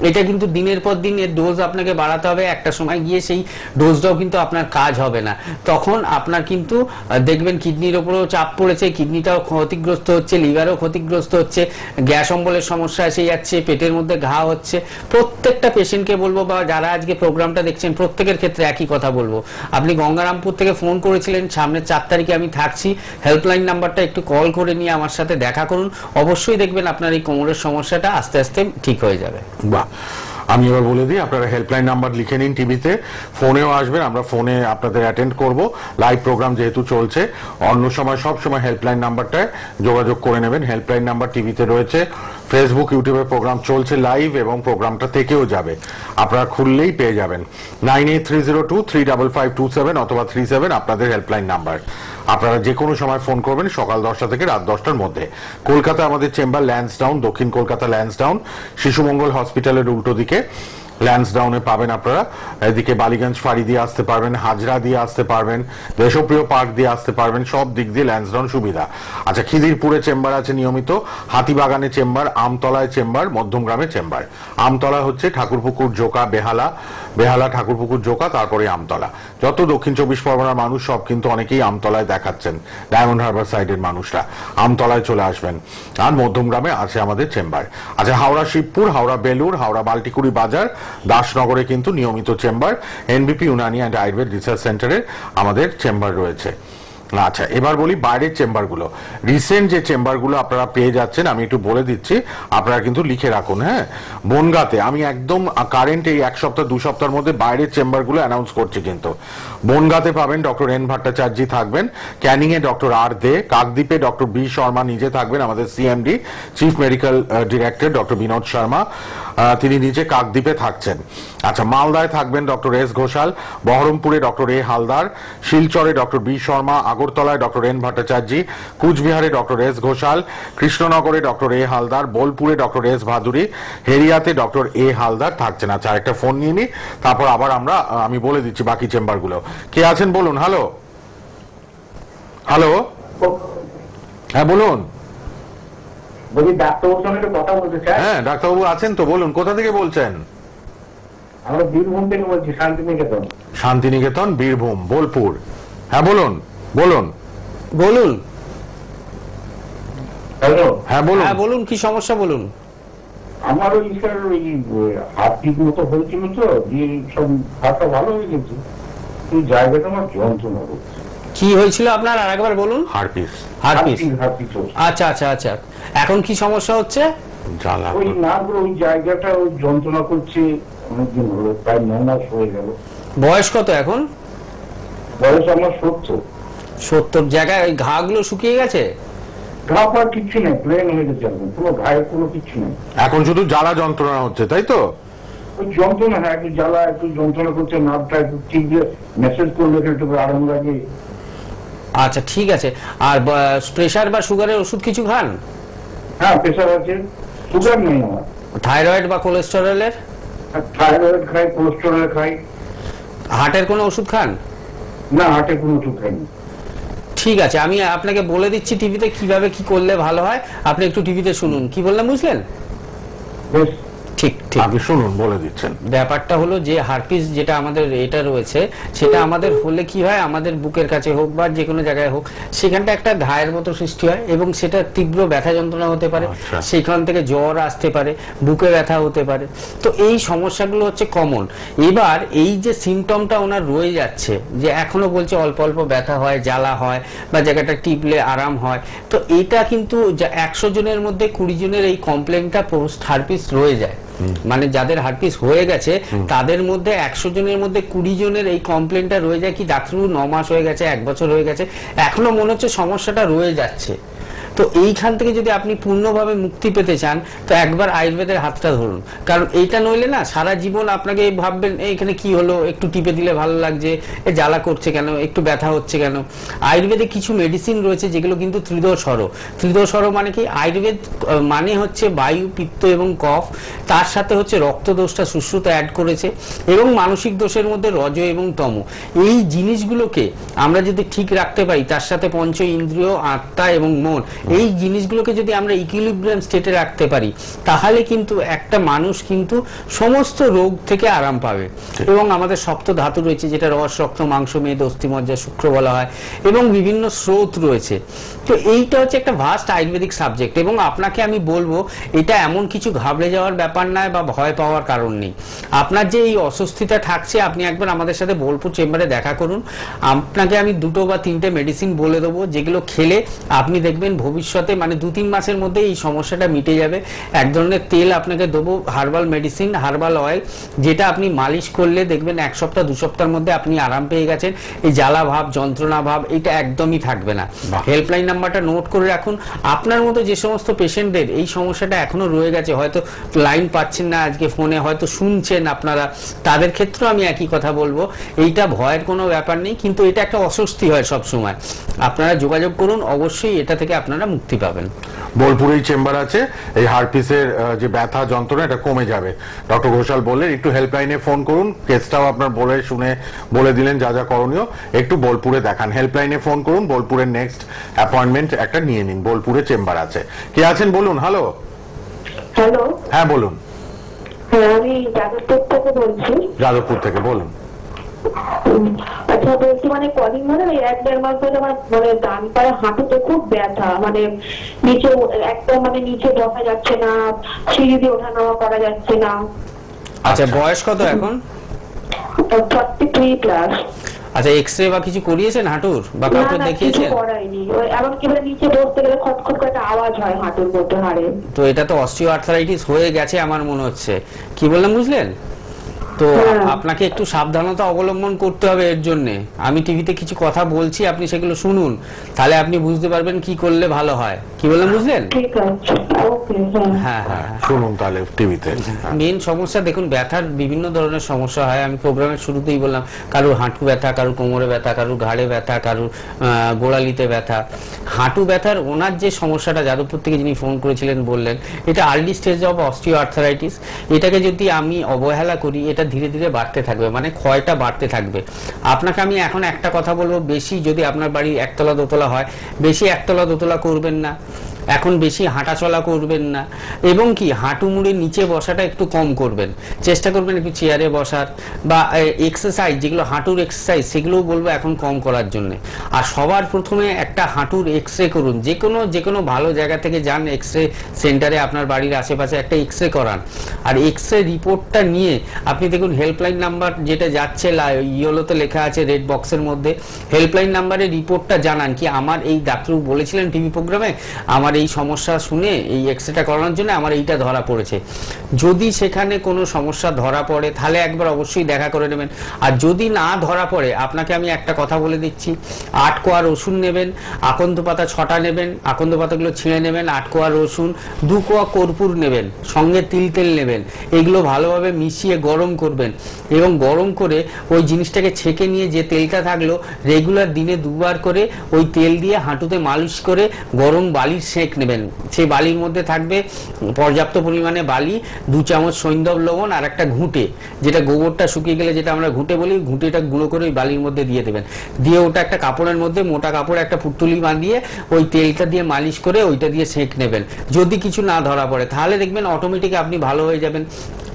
এটা কিন্তু দিনের পর দিন এর ডোজ আপনাকে বাড়াতে হবে। একটা সময় গিয়ে সেই ডোজটাও কিন্তু আপনার কাজ হবে না, তখন আপনার কিন্তু দেখবেন কিডনির ওপরেও চাপ পড়েছে, কিডনিটাও ক্ষতিগ্রস্ত হচ্ছে, লিভারও ক্ষতিগ্রস্ত হচ্ছে, গ্যাস অম্বলের সমস্যা এসে যাচ্ছে, পেটের মধ্যে ঘা হচ্ছে। প্রত্যেকটা পেশেন্টকে বলবো, বা যারা আজকে প্রোগ্রামটা দেখছেন, প্রত্যেকের ক্ষেত্রে একই কথা বলবো। আপনি গঙ্গারামপুর থেকে ফোন করেছিলেন, সামনের 4 তারিখে আমি থাকছি, হেল্পলাইন নাম্বারটা একটু কল করে নিয়ে আমার সাথে দেখা করুন, অবশ্যই দেখবেন আপনার এই কোমরের সমস্যাটা আস্তে আস্তে ঠিক হয়ে যাবে। বাহ, আমি এবার বলে দিই, আপনারা হেল্পলাইন নাম্বার লিখে নিন, টিভিতে ফোনেও আসবেন, আমরা ফোনে আপনাদের অ্যাটেন্ড করব, লাইভ প্রোগ্রাম যেহেতু চলছে। অন্য সময় সব সময় হেল্পলাইন নাম্বারটায় যোগাযোগ করে নেবেন। হেল্পলাইন নাম্বার টিভিতে রয়েছে, ফেসবুক ইউটিউবে প্রোগ্রাম চলছে লাইভ, এবং প্রোগ্রামটা থেকেও যাবে, আপনারা খুললেই পেয়ে যাবেন। 9830235527 অথবা 37 আপনাদের হেল্পলাইন নাম্বার। আপনারা যে কোনো সময় ফোন করবেন, সকাল 10টা থেকে রাত 10টার মধ্যে। কলকাতা আমাদের চেম্বার ল্যান্সডাউন, দক্ষিণ কলকাতা ল্যান্সডাউন, শিশুমঙ্গল হসপিটালের উল্টো দিকে ল্যান্সডাউনে পাবেন আপনারা। এদিকে বালিগঞ্জ ফাঁড়ি দিয়ে আসতে পারবেন, হাজরা দিয়ে আসতে পারবেন, দেশপ্রিয় পার্ক দিয়ে আসতে পারবেন, সব দিক দিয়ে ল্যান্সডাউন সুবিধা। আচ্ছা, খিদিরপুরে চেম্বার আছে নিয়মিত, হাতিবাগানে চেম্বার, আমতলায় চেম্বার, মধ্যমগ্রামে চেম্বার। আমতলা হচ্ছে ঠাকুরপুকুর জোকা, বেহালা, বেহালা ঠাকুরপুকুর জোকা, তারপরে আমতলা। যত দক্ষিণ 24 পরগনার মানুষ সব কিন্তু অনেকেই আমতলায় দেখাচ্ছেন, ডায়মন্ড হারবার সাইডের মানুষরা আমতলায় চলে আসবেন। আর মধ্যমগ্রামে আছে আমাদের চেম্বার। আচ্ছা, হাওড়া শিবপুর, হাওড়া বেলুর, হাওড়া বাল্টিকুড়ি বাজার, দাসনগরে কিন্তু নিয়মিত chamber, এনবিপি Unani and Ayurveda research সেন্টারের আমাদের চেম্বার রয়েছে। আচ্ছা, এবার বলি বাইরের চেম্বারগুলো। রিসেন্ট যে চেম্বারগুলো আপনারা পেয়ে যাচ্ছেন, আমি একটু বলে দিচ্ছি, আপনারা কিন্তু লিখে রাখুন। হ্যাঁ, বনগাঁতে আমি একদম কারেন্ট এই 1 সপ্তাহ 2 সপ্তাহের মধ্যে বাইরের চেম্বারগুলো অ্যানাউন্স করছি। কিন্তু বনগাঁতে পাবেন ডক্টর এন ভট্টাচার্য থাকবেন, ক্যানিং এ ডক্টর আর দে, কাকদ্বীপে ডক্টর বি শর্মা নিজে থাকবেন, আমাদের CMD chief medical director doctor Binod Sharma, তিনি নিজে কাকদ্বীপে থাকছেন। আচ্ছা, মালদায় থাকবেন ডক্টর এস ঘোষাল, বহরমপুরে ডক্টর এ হালদার, শিলচরে ডক্টর বি শর্মা, আগরতলায় ডক্টর এন ভট্টাচার্য, কুচবিহারে ডক্টর এস ঘোষাল, কৃষ্ণনগরে ডক্টর এ হালদার, বোলপুরে ডক্টর এস ভাদুরী, হেরিয়াতে ডক্টর এ হালদার থাকছেন। আচ্ছা, একটা ফোন নিয়ে নি, তারপর আবার আমি বলে দিচ্ছি বাকি চেম্বারগুলো। কে আছেন বলুন? হ্যালো, হ্যালো, হ্যাঁ বলুন। বলি ডাক্তারবাবুর সঙ্গে একটু কথা বলতে চাই। হ্যাঁ, ডাক্তারবাবু আছেন তো, বলুন কোথা থেকে বলছেন? আমরা বীরভূম থেকে বলছি, শান্তিনিকেতন। শান্তিনিকেতন, বীরভূম, বোলপুর। হ্যাঁ বলুন বলুন বলুন। হ্যালো, হ্যাঁ বলুন। হ্যাঁ বলুন, কি সমস্যা বলুন। আমার ওই স্যার ওই হাত ঠিক মতো হয়েছিল তো, দিয়ে সব হাতটা ভালো হয়ে গেছে, ওই জায়গাটা আমার যন্ত্রণা হচ্ছে। কি হয়েছিল আপনার, আর একবার বলুন। হারপিস। হারপিস। হাতটি আচ্ছা আচ্ছা আচ্ছা, এখন কি সমস্যা হচ্ছে? জ্বালা। ওই না ওই জায়গাটা ওই যন্ত্রণা করছে অনেকদিন হলো, প্রায় 9 মাস হয়ে গেল। বয়স কত এখন? বয়স আমার 70। 70। জায়গায় ওই ঘাগুলো শুকিয়ে গেছে? ঘা পা কিচ্ছু নেই, প্লেন হয়ে গেছে একদম, পুরো ঘায়ের কোনো কিচ্ছু নেই। এখন শুধু জ্বালা যন্ত্রণা হচ্ছে, তাই তো? ওই যন্ত্রণা, হ্যাঁ একটু জ্বালা, একটু যন্ত্রণা করছে, নার্ভটা একটু ঠিক দিয়ে মেসেজ করলে একটু আরাম লাগে। আচ্ছা ঠিক আছে। আর প্রেশার বা সুগারের ওষুধ কিছু খান? হ্যাঁ প্রেশার আছে, সুগার নেই আমার। থাইরয়েড বা কোলেস্টেরলের? থাইরয়েড খাই, কোলেস্টেরল খাই। হার্টের কোনো ওষুধ খান? না, হার্টের কোনো ওষুধ খাইনি। ঠিক আছে, আমি আপনাকে বলে দিচ্ছি টিভিতে কিভাবে কি করলে ভালো হয়, আপনি একটু টিভিতে শুনুন। কি বললাম বুঝলেন? বেশ, ঠিক ঠিক। আপনি শুনুন, বলে দিচ্ছেন। ব্যাপারটা হলো যে হারপিস যেটা আমাদের এটা রয়েছে, সেটা আমাদের হলে কি হয়, আমাদের বুকের কাছে হোক বা যে কোনো জায়গায় হোক, সেখানটা একটা ঘায়ের মতো সৃষ্টি হয় এবং সেটা তীব্র ব্যথা যন্ত্রণা হতে পারে। আচ্ছা। সেখান থেকে জ্বর আসতে পারে, বুকে ব্যথা হতে পারে। তো এই সমস্যাগুলো হচ্ছে কমন। এবার এই যে সিমটমটা ওনার রয়ে যাচ্ছে, যে এখনো বলছে অল্প অল্প ব্যথা হয়, জ্বালা হয় বা জায়গাটা টিপলে আরাম হয়, তো এটা কিন্তু 100 জনের মধ্যে 20 জনের এই কমপ্লেনটা পোস্ট হারপিস রয়ে যায়। মানে যাদের হারপিস হয়ে গেছে তাদের মধ্যে 100 জনের মধ্যে 20 জনের এই কমপ্লেনটা রয়ে যায় কি, ডাক্তারবাবু 9 মাস হয়ে গেছে, 1 বছর হয়ে গেছে, এখনো মনে হচ্ছে সমস্যাটা রয়ে যাচ্ছে। তো এইখান থেকে যদি আপনি পূর্ণভাবে মুক্তি পেতে চান, তো একবার আয়ুর্বেদের হাতটা ধরুন। কারণ এইটা নইলে না সারা জীবন আপনাকে ভাববেন এখানে কি হলো, একটু টিপে দিলে ভালো লাগছে, এ জ্বালা করছে কেন, একটু ব্যথা হচ্ছে কেন। আয়ুর্বেদে কিছু মেডিসিন রয়েছে যেগুলো কিন্তু ত্রিদোষর। ত্রিদোষর মানে কি, আয়ুর্বেদ মানে হচ্ছে বায়ু, পিত্ত এবং কফ, তার সাথে হচ্ছে রক্তদোষটা সুশ্রুত অ্যাড করেছে, এবং মানসিক দোষের মধ্যে রজ এবং তম। এই জিনিসগুলোকে আমরা যদি ঠিক রাখতে পারি, তার সাথে পঞ্চ ইন্দ্রিয়, আত্মা এবং মন, এই জিনিসগুলোকে যদি আমরা ইকুইলিব্রিয়াম স্টেটে রাখতে পারি, তাহলে কিন্তু একটা মানুষ কিন্তু সমস্ত রোগ থেকে আরাম পাবে। এবং আমাদের শক্ত ধাতু রয়েছে, যেটা রস, রক্ত, মাংস, মেদ, অস্থি, মজ্জা, শুক্র বলা হয়, এবং বিভিন্ন স্রোত রয়েছে। তো এইটা হচ্ছে একটা ভাস্ট আয়ুর্বেদিক সাবজেক্ট। এবং আপনাকে আমি বলবো, এটা এমন কিছু ঘাবড়ে যাওয়ার ব্যাপার নয় বা ভয় পাওয়ার কারণ নেই। আপনার যে এই অস্বস্তিটা থাকছে, আপনি একবার আমাদের সাথে বোলপুর চেম্বারে দেখা করুন। আপনাকে আমি 2 বা 3টে মেডিসিন বলে দেবো, যেগুলো খেলে আপনি দেখবেন ভবিষ্যতে মানে 2-3 মাসের মধ্যে এই সমস্যাটা মিটে যাবে। এক ধরনের তেল আপনাকে দেবো, হার্বাল মেডিসিন, হার্বাল অয়েল, যেটা আপনি মালিশ করলে দেখবেন 1 সপ্তাহ 2 সপ্তাহের মধ্যে আপনি আরাম পেয়ে গেছেন। এই জ্বালা ভাব, যন্ত্রণা ভাব, এটা একদমই থাকবে না। হেল্পলাইন নাম্বারটা নোট করে রাখুন। আপনার মতো যে সমস্ত পেশেন্টদের এই সমস্যাটা এখনো রয়ে গেছে, হয়তো লাইন পাচ্ছেন না আজকে ফোনে, হয়তো শুনছেন আপনারা, তাদের ক্ষেত্রেও আমি একই কথা বলবো, এইটা ভয়ের কোনো ব্যাপার নেই, কিন্তু এটা একটা অস্বস্তি হয় সব সময়। আপনারা যোগাযোগ করুন, অবশ্যই এটা থেকে আপনারা মুক্তি পাবেন। বোলপুরেই চেম্বার আছে, এই হারপিসের যে ব্যথা যন্ত্রণা এটা কমে যাবে। ডক্টর ঘোষাল বললেন একটু হেল্পলাইনে ফোন করুন, কেসটাও আপনার বলে শুনে বলে দিলেন যা যা করণীয়, একটু বোলপুরে দেখান, হেল্পলাইনে ফোন করুন, বোলপুরের নেক্সট অ্যাপয়েন্টমেন্ট একটা নিয়ে নিন। বোলপুরে চেম্বার আছে। কে আছেন বলুন? হ্যালো। হ্যালো, হ্যাঁ বলুন। হ্যাঁ আমি যাদবপুর থেকে বলছি। যাদবপুর থেকে বলুন। আচ্ছা বলছি, মানে কদিন ধরে ওই 1-1.5 মাস ধরে আমার মানে ডান পায়ে হাঁটুতে খুব ব্যথা, মানে নিচে একদম মানে নিচে বসা যাচ্ছে না, সিঁড়ি দিয়ে ওঠা নামা করা যাচ্ছে না। আচ্ছা, বয়স কত এখন? 43+। আচ্ছা, এক্সরে বা কিছু করিয়েছেন হাঁটুর, বা কাউকে দেখিয়েছেন? করাইনি। ওই এমনকি নিচে বসতে গেলে খটখট করে একটা আওয়াজ হয় হাঁটুর মধ্যে, হাড়ে। তো এটা তো অস্টিও আর্থারাইটিস হয়ে গেছে আমার মনে হচ্ছে। কি বললাম বুঝলেন? তো আপনাকে একটু সাবধানতা অবলম্বন করতে হবে এর জন্য। আমি টিভিতে কিছু কথা বলছি, আপনি সেগুলো শুনুন, তাহলে আপনি বুঝতে পারবেন কি করলে ভালো হয়। কি বললাম বুঝলেন? ঠিক আছে, ওকে। হ্যাঁ হ্যাঁ, শুনুন তাহলে টিভিতে। মেন সমস্যা দেখুন, ব্যথার বিভিন্ন ধরনের সমস্যা হয়। আমি প্রোগ্রামের শুরুতেই বললাম, কারুর হাঁটু ব্যথা, কারুর কোমরে ব্যথা, কারুর ঘাড়ে ব্যথা, কারুর গোড়ালিতে ব্যথা। হাঁটু ব্যথার ওনার যে সমস্যাটা, যাদবপুর থেকে যিনি ফোন করেছিলেন বললেন, এটা early stage of osteo arthritis. এটাকে যদি আমি অবহেলা করি, এটা ধীরে ধীরে বাড়তে থাকবে, মানে ক্ষয়টা বাড়তে থাকবে। আপনাকে আমি এখন একটা কথা বলবো, বেশি যদি আপনার বাড়ি একতলা দোতলা হয়, বেশি একতলা দোতলা করবেন না। এখন বেশি হাঁটা চলা করবেন না, এবং কি হাঁটু মুড়ে নিচে বসাটা একটু কম করবেন, চেষ্টা করবেন একটু চেয়ারে বসার, বা এক্সারসাইজ যেগুলো হাঁটুর এক্সারসাইজ সেগুলোও বলবো এখন কম করার জন্য। আর সবার প্রথমে একটা হাঁটুর এক্সরে করুন, যে কোনো ভালো জায়গা থেকে যান এক্সরে সেন্টারে, আপনার বাড়ির আশেপাশে একটা এক্সরে করান, আর এক্সরে রিপোর্টটা নিয়ে আপনি দেখুন হেল্পলাইন নাম্বার যেটা যাচ্ছে ইয়েলোতে লেখা আছে রেড বক্সের মধ্যে, হেল্পলাইন নাম্বারে রিপোর্টটা জানান কি আমার এই ডাক্তারবাবু বলেছিলেন টিভি প্রোগ্রামে আমার এই সমস্যা শুনে এই এক্সরেটা করানোর জন্য আমার এইটা ধরা পড়েছে। যদি সেখানে কোনো সমস্যা ধরা পড়ে তাহলে একবার অবশ্যই দেখা করে নেবেন, আর যদি না ধরা পড়ে আপনাকে আমি একটা কথা বলে দিচ্ছি, 8 কোয়া রসুন নেবেন, আকন্দ পাতা 6টা নেবেন, আকন্দ পাতাগুলো ছিঁড়ে নেবেন, 8 কোয়া রসুন, 2 কোয়া কর্পূর নেবেন, সঙ্গে তিল তেল নেবেন, এগুলো ভালোভাবে মিশিয়ে গরম করবেন, এবং গরম করে ওই জিনিসটাকে ছেঁকে নিয়ে যে তেলটা থাকলো রেগুলার দিনে 2 বার করে ওই তেল দিয়ে হাঁটুতে মালিশ করে গরম বালির সেঁক নেবেন। সেই বালির মধ্যে থাকবে পর্যাপ্ত পরিমাণে বালি, 2 চামচ সৈন্ধব লবণ আর একটা ঘুঁটে, যেটা গোবরটা শুকিয়ে গেলে যেটা আমরা ঘুঁটে বলি, ঘুঁটেটা গুঁড়ো করে ওই বালির মধ্যে দিয়ে দেবেন, দিয়ে ওটা একটা কাপড়ের মধ্যে মোটা কাপড়ে একটা পুটুলি বাঁধিয়ে ওই তেলটা দিয়ে মালিশ করে ওইটা দিয়ে সেঁক নেবেন। যদি কিছু না ধরা পড়ে তাহলে দেখবেন অটোমেটিক আপনি ভালো হয়ে যাবেন।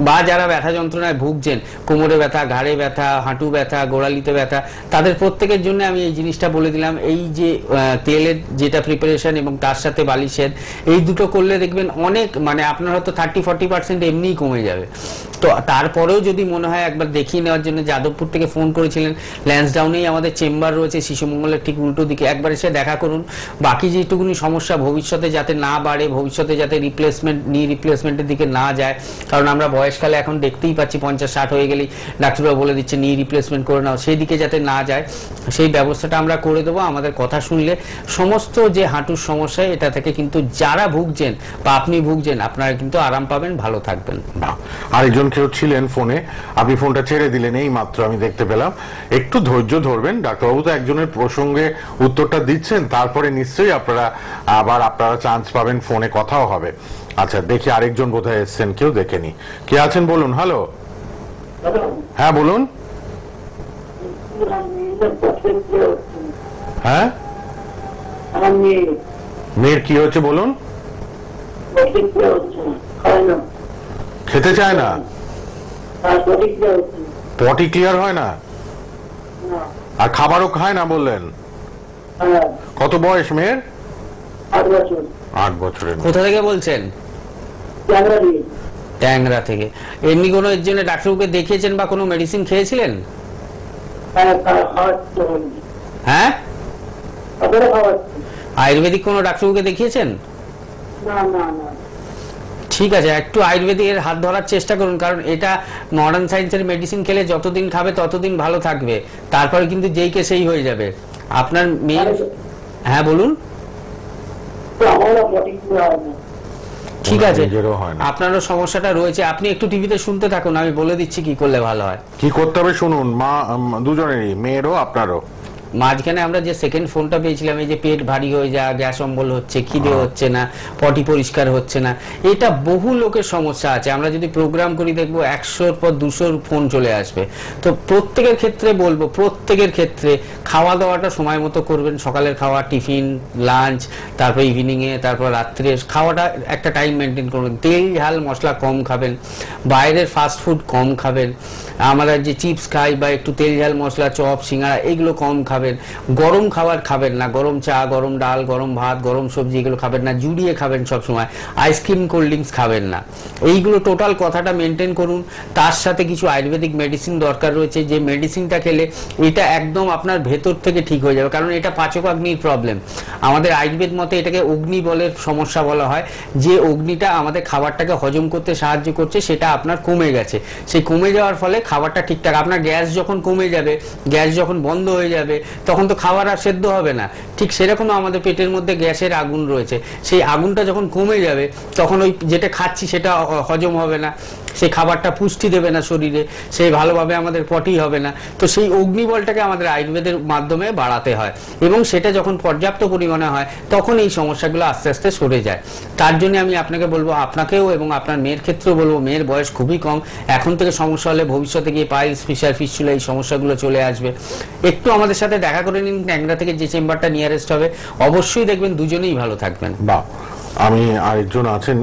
বা যারা ব্যথা যন্ত্রণায় ভুগছেন, কোমরে ব্যথা, ঘাড়ে ব্যথা, হাঁটু ব্যথা, গোড়ালিতে ব্যথা, তাদের প্রত্যেকের জন্য আমি এই জিনিসটা বলে দিলাম, এই যে তেলের যেটা প্রিপারেশন এবং তার সাথে বালিশের, এই দুটো করলে দেখবেন অনেক, মানে আপনার হয়তো 30-40% এমনিই কমে যাবে। তো তারপরেও যদি মনে হয় একবার দেখিয়ে নেওয়ার জন্য, যাদবপুর থেকে ফোন করেছিলেন, ল্যান্সডাউনেই আমাদের চেম্বার রয়েছে শিশুমঙ্গলের ঠিক উল্টো দিকে, একবার এসে দেখা করুন। বাকি যেটুকুনি সমস্যা ভবিষ্যতে যাতে না বাড়ে, ভবিষ্যতে যাতে নি রিপ্লেসমেন্টের দিকে না যায়, কারণ আমরা বয়সকালে এখন দেখতেই পাচ্ছি 50-60 হয়ে গেলেই ডাক্তারবাবু বলে দিচ্ছে নি রিপ্লেসমেন্ট করে নাও, সেই দিকে যাতে না যায় সেই ব্যবস্থাটা আমরা করে দেবো। আমাদের কথা শুনলে সমস্ত যে হাঁটুর সমস্যা এটা থেকে কিন্তু যারা ভুগছেন বা আপনি ভুগছেন আপনারা কিন্তু আরাম পাবেন, ভালো থাকবেন। আরেকজন কেউ ছিলেন ফোনে, আপনি ফোনটা ছেড়ে দিলেন এই মাত্র আমি দেখতে পেলাম, একটু ধৈর্য ধরবেন, ডাক্তারবাবু তো একজনের প্রসঙ্গে উত্তরটা দিচ্ছেন, তারপরে নিশ্চয়ই আপনারা চান্স পাবেন, ফোনে কথাও হবে। আচ্ছা দেখি আরেকজন বোধহয় এসছেন, কেউ দেখেনি, কে আছেন বলুন। হ্যালো, হ্যাঁ বলুন। হ্যাঁ, মেয়ের কি হচ্ছে বলুন? খেতে চায় না, পটি ক্লিয়ার হয় না, আর খাবারও খায় না বললেন। কত বয়স মেয়ের? 8 বছরের। কোথা থেকে বলছেন? ট্যাংরা থেকে। এমনি কোনো এর জন্য ডাক্তারবাবুকে দেখিয়েছেন বা কোনো মেডিসিন খেয়েছিলেন? হ্যাঁ, আয়ুর্বেদিক কোনো ডাক্তারবাবুকে দেখিয়েছেন? ঠিক আছে, একটু আয়ুর্বেদিকের হাত ধরার চেষ্টা করুন, কারণ এটা মডার্ন সায়েন্সের মেডিসিন খেলে যতদিন খাবে ততদিন ভালো থাকবে, তারপরে কিন্তু যেই কে সেই হয়ে যাবে। আপনার মেয়ের, হ্যাঁ বলুন। ঠিক আছে, আপনারও সমস্যাটা রয়েছে, আপনি একটু টিভিতে শুনতে থাকুন, আমি বলে দিচ্ছি কি করলে ভালো হয়। কি করতে হবে শুনুন, মা দুজনেরই, মেয়েরও আপনারও। মাঝখানে আমরা যে সেকেন্ড ফোনটা পেয়েছিলাম, এই যে পেট ভারী হয়ে যাওয়া, গ্যাস অম্বল হচ্ছে, খিদে হচ্ছে না, পটি পরিষ্কার হচ্ছে না, এটা বহু লোকের সমস্যা আছে। আমরা যদি প্রোগ্রাম করি দেখবো 100-র পর 200 ফোন চলে আসবে। তো প্রত্যেকের ক্ষেত্রে বলবো, প্রত্যেকের ক্ষেত্রে খাওয়া দাওয়াটা সময় মতো করবেন, সকালের খাওয়া, টিফিন, লাঞ্চ, তারপর ইভিনিংয়ে, তারপর রাত্রে খাওয়াটা একটা টাইম মেনটেন করবেন, তেল ঝাল মশলা কম খাবেন, বাইরের ফাস্ট ফুড কম খাবেন, আমরা যে চিপস খাই বা একটু তেল ঝাল মশলা, চপ, সিঙ্গাড়া এগুলো কম খাবেন, গরম খাবার খাবেন না, গরম চা, গরম ডাল, গরম ভাত, গরম সবজি এগুলো খাবেন না, জুড়িয়ে খাবেন সবসময়, আইসক্রিম, কোল্ড ড্রিঙ্কস খাবেন না, এইগুলো টোটাল কথাটা মেনটেন করুন। তার সাথে কিছু আয়ুর্বেদিক মেডিসিন দরকার রয়েছে, যে মেডিসিনটা খেলে এটা একদম আপনার ভেতর থেকে ঠিক হয়ে যাবে, কারণ এটা পাচকাগ্নির প্রবলেম। আমাদের আয়ুর্বেদ মতে এটাকে অগ্নি বলের সমস্যা বলা হয়, যে অগ্নিটা আমাদের খাবারটাকে হজম করতে সাহায্য করছে সেটা আপনার কমে গেছে, সেই কমে যাওয়ার ফলে খাবারটা ঠিকঠাক, আপনার গ্যাস যখন কমে যাবে, গ্যাস যখন বন্ধ হয়ে যাবে তখন তো খাবার আর সেদ্ধ হবে না, ঠিক সেরকম আমাদের পেটের মধ্যে গ্যাসের আগুন রয়েছে, সেই আগুনটা যখন কমে যাবে তখন ওই যেটা খাচ্ছি সেটা হজম হবে না, সেই খাবারটা পুষ্টি দেবে না শরীরে, সেই ভালোভাবে আমাদের পটি হবে না। তো সেই অগ্নিবলটাকে আমাদের আয়ুর্বেদের মাধ্যমে বাড়াতে হয়, এবং সেটা যখন পর্যাপ্ত পরিমাণে হয় তখন এই সমস্যাগুলো আস্তে আস্তে সরে যায়। তার জন্য আমি আপনাকে বলবো, আপনাকেও এবং আপনার মেয়ের ক্ষেত্রেও বলবো, মেয়ের বয়স খুবই কম, এখন থেকে সমস্যা হলে ভবিষ্যতে গিয়ে পাইলস, ফিশার, ফিস্টুলা এই সমস্যাগুলো চলে আসবে। একটু আমাদের সাথে দেখা করে নিন, ট্যাংরা থেকে যে চেম্বারটা নিয়ারেস্ট হবে, অবশ্যই দেখবেন দুজনেই ভালো থাকবেন। বাহ, আমি আরেকজন আছেন,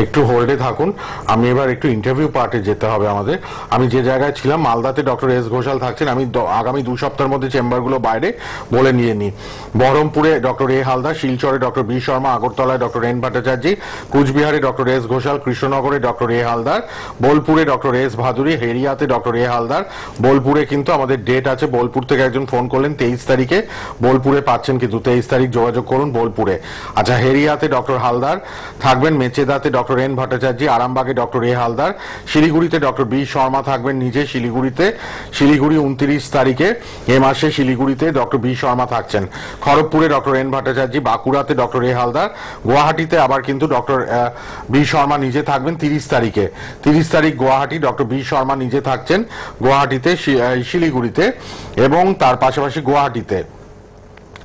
একটু হোল্ডে থাকুন। আমি এবার একটু ইন্টারভিউ পার্টে যেতে হবে আমাদের। আমি যে জায়গায় ছিলাম, মালদাতে ডক্টর এস ঘোষাল থাকছেন। আমি আগামী 2 সপ্তাহের মধ্যে চেম্বারগুলো বাইরে বলে নিয়ে নিই। বহরমপুরে ডক্টর এ হালদার, শিলচরে ডক্টর বি শর্মা, আগরতলায় ডক্টর এন ভট্টাচার্য, কুচবিহারে ডক্টর এস ঘোষাল, কৃষ্ণনগরে ডক্টর এ হালদার, বোলপুরে ডক্টর এস ভাদুরী, হেরিয়াতে ডক্টর এ হালদার। বোলপুরে কিন্তু আমাদের ডেট আছে। বোলপুর থেকে একজন ফোন করলেন 23 তারিখে, বোলপুরে পাচ্ছেন কিন্তু 23 তারিখ যোগাযোগ করুন বোলপুরে। আচ্ছা, হেরিয়াতে ডক্টর হালদার থাকবেন, মেচেদাতে ডক্টর এন ভট্টাচার্য, আরামবাগে ডক্টর এ হালদার, শিলিগুড়িতে ডক্টর বি শর্মা থাকবেন নিজে শিলিগুড়িতে। শিলিগুড়ি 29 তারিখে এ মাসে শিলিগুড়িতে ডক্টর বি শর্মা থাকছেন। খড়গপুরে ডক্টর এন ভট্টাচার্য, বাঁকুড়াতে ডক্টর এ হালদার, গুয়াহাটিতে আবার কিন্তু ডক্টর বি শর্মা নিজে থাকবেন 30 তারিখে। 30 তারিখ গুয়াহাটি, ডক্টর বি শর্মা নিজে থাকছেন গুয়াহাটিতে, শিলিগুড়িতে এবং তার পাশাপাশি গুয়াহাটিতে।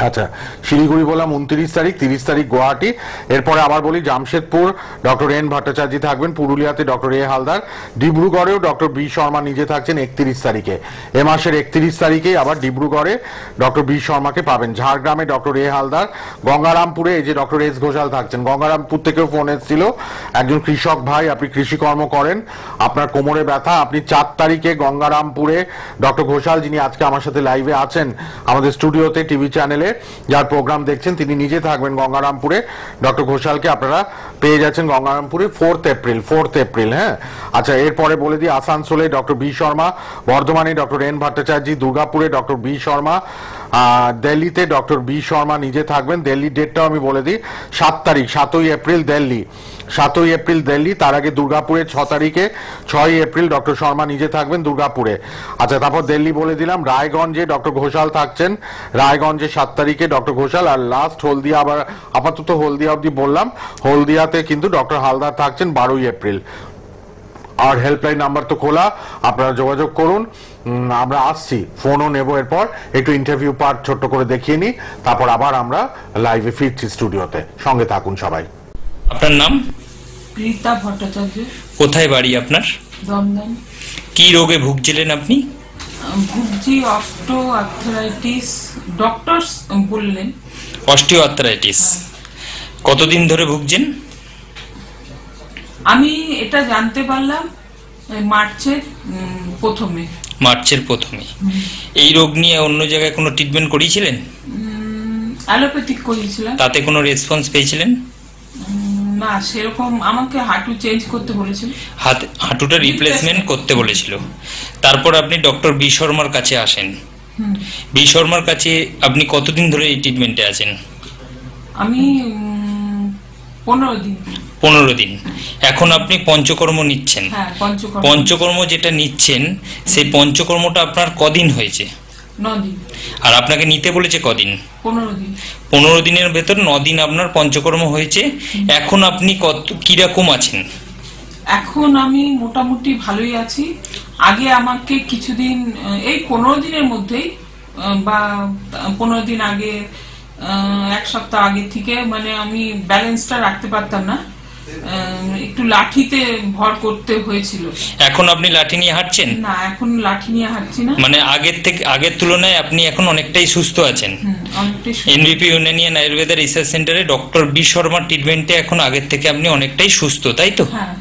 আচ্ছা, শিলিগুড়ি বললাম 29 তারিখ, 30 তারিখ গুয়াহাটি। এরপরে আবার বলি, জামশেদপুর ডক্টর এন ভট্টাচার্য থাকবেন, পুরুলিয়াতে ডক্টর এ হালদার, ডিব্রুগড়েও ডক্টর বি শর্মা নিজে থাকছেন 31 তারিখে। এ মাসের 31 তারিখেই আবার ডিব্রুগড়ে ডক্টর বি শর্মাকে পাবেন। ঝাড়গ্রামে ডক্টর এ হালদার, গঙ্গারামপুরে এই যে ডক্টর এস ঘোষাল থাকছেন। গঙ্গারামপুর থেকেও ফোন এসেছিল একজন কৃষক ভাই, আপনি কৃষিকর্ম করেন, আপনার কোমরে ব্যথা, আপনি 4 তারিখে গঙ্গারামপুরে ডক্টর ঘোষাল, যিনি আজকে আমার সাথে লাইভে আছেন আমাদের স্টুডিওতে টিভি চ্যানেলে, যার প্রোগ্রাম দেখছেন, তিনি নিজে থাকবেন গঙ্গারামপুরে। ডক্টর ঘোষালকে আপনারা পেয়ে যাচ্ছেন গঙ্গারামপুরে 4 এপ্রিল। হ্যাঁ, আচ্ছা, এরপরে বলে দিই, আসানসোলে ডক্টর বি শর্মা, বর্ধমানে ডক্টর এন ভট্টাচার্য, দুর্গাপুরে ডক্টর বি শর্মা, দিল্লিতে ডক্টর বি শর্মা নিজে থাকবেন। দিল্লির ডেটটাও আমি বলে দিই, 7 তারিখ, 7ই এপ্রিল দিল্লি, 7ই এপ্রিল দিল্লি। তার আগে দুর্গাপুরে 6 তারিখে, 6ই এপ্রিল ডক্টর শর্মা নিজে থাকবেন দুর্গাপুরে। আচ্ছা, তারপর দিল্লি বলে দিলাম। রায়গঞ্জে ডক্টর ঘোষাল থাকছেন, রায়গঞ্জে 7 তারিখে ডক্টর ঘোষাল। আর লাস্ট হলদিয়া, আবার আপাতত হলদিয়া অবধি বললাম, হলদিয়াতে কিন্তু ডক্টর হালদার থাকছেন 12ই এপ্রিল। আর হেল্পলাইন নাম্বার তো খোলা, আপনারা যোগাযোগ করুন। আমরা আসছি, ফোনও নেব। এরপর একটু ইন্টারভিউ পার্ট ছোট্ট করে দেখিয়ে নিই, তারপর আবার আমরা লাইভে ফিরছি স্টুডিওতে। সঙ্গে থাকুন সবাই। আপনার নাম? রীতা ভট্টাচার্য। কোথায় বাড়ি আপনার? দমদম। কি রোগে ভুগছিলেন আপনি? ভুগছি অস্টিও আর্থ্রাইটিস, ডক্টর বললেন। অস্টিও আর্থ্রাইটিস কতদিন ধরে ভুগছেন? আমি এটা জানতে পারলাম মার্চের প্রথমে। এই রোগ নিয়ে অন্য জায়গায় কোনো ট্রিটমেন্ট করিয়েছিলেন? অ্যালোপ্যাথিক করিয়েছিলাম। তাতে কোনো রেসপন্স পেয়েছিলেন? না, সেরকম। আমাকে হাঁটু চেঞ্জ করতে বলেছিল, হাঁটুটা রিপ্লেসমেন্ট করতে বলেছিল। তারপর আপনি ডক্টর বি শর্মার কাছে আসেন। বি শর্মার কাছে আপনি কতদিন ধরে এই ট্রিটমেন্টে আছেন? আমি 15 দিন। এখন আপনি পঞ্চকর্ম নিচ্ছেন। হ্যাঁ, পঞ্চকর্ম যেটা নিচ্ছেন, সেই পঞ্চকর্মটা আপনার কদিন হয়েছে? 9 দিন। আর আপনাকে নিতে বলেছে কদিন? 15 দিন। 15 দিনের ভেতর 9 দিন আপনার পঞ্চকর্ম হয়েছে। এখন আপনি কিরকম আছেন? এখন আমি মোটামুটি ভালোই আছি। আগে আমাকে কিছুদিন, এই 15 দিনের মধ্যেই বা 15 দিন আগে, 1 সপ্তাহ আগে থেকে মানে আমি ব্যালেন্সটা রাখতে পারতাম না, একটু লাঠিতে ভর করতে হয়েছিল। এখন আপনি লাঠি নিয়ে হাঁটছেন? না, এখন লাঠি নিয়ে হাঁটছি না। মানে আগের তুলনায় আপনি এখন অনেকটাই সুস্থ আছেন। এনবিপি ইউনানিয়ান আয়ুর্বেদা রিসার্চ সেন্টারে ডক্টর বি শর্মার ট্রিটমেন্টে এখন আগের থেকে আপনি অনেকটাই সুস্থ, তাই তো? হ্যাঁ।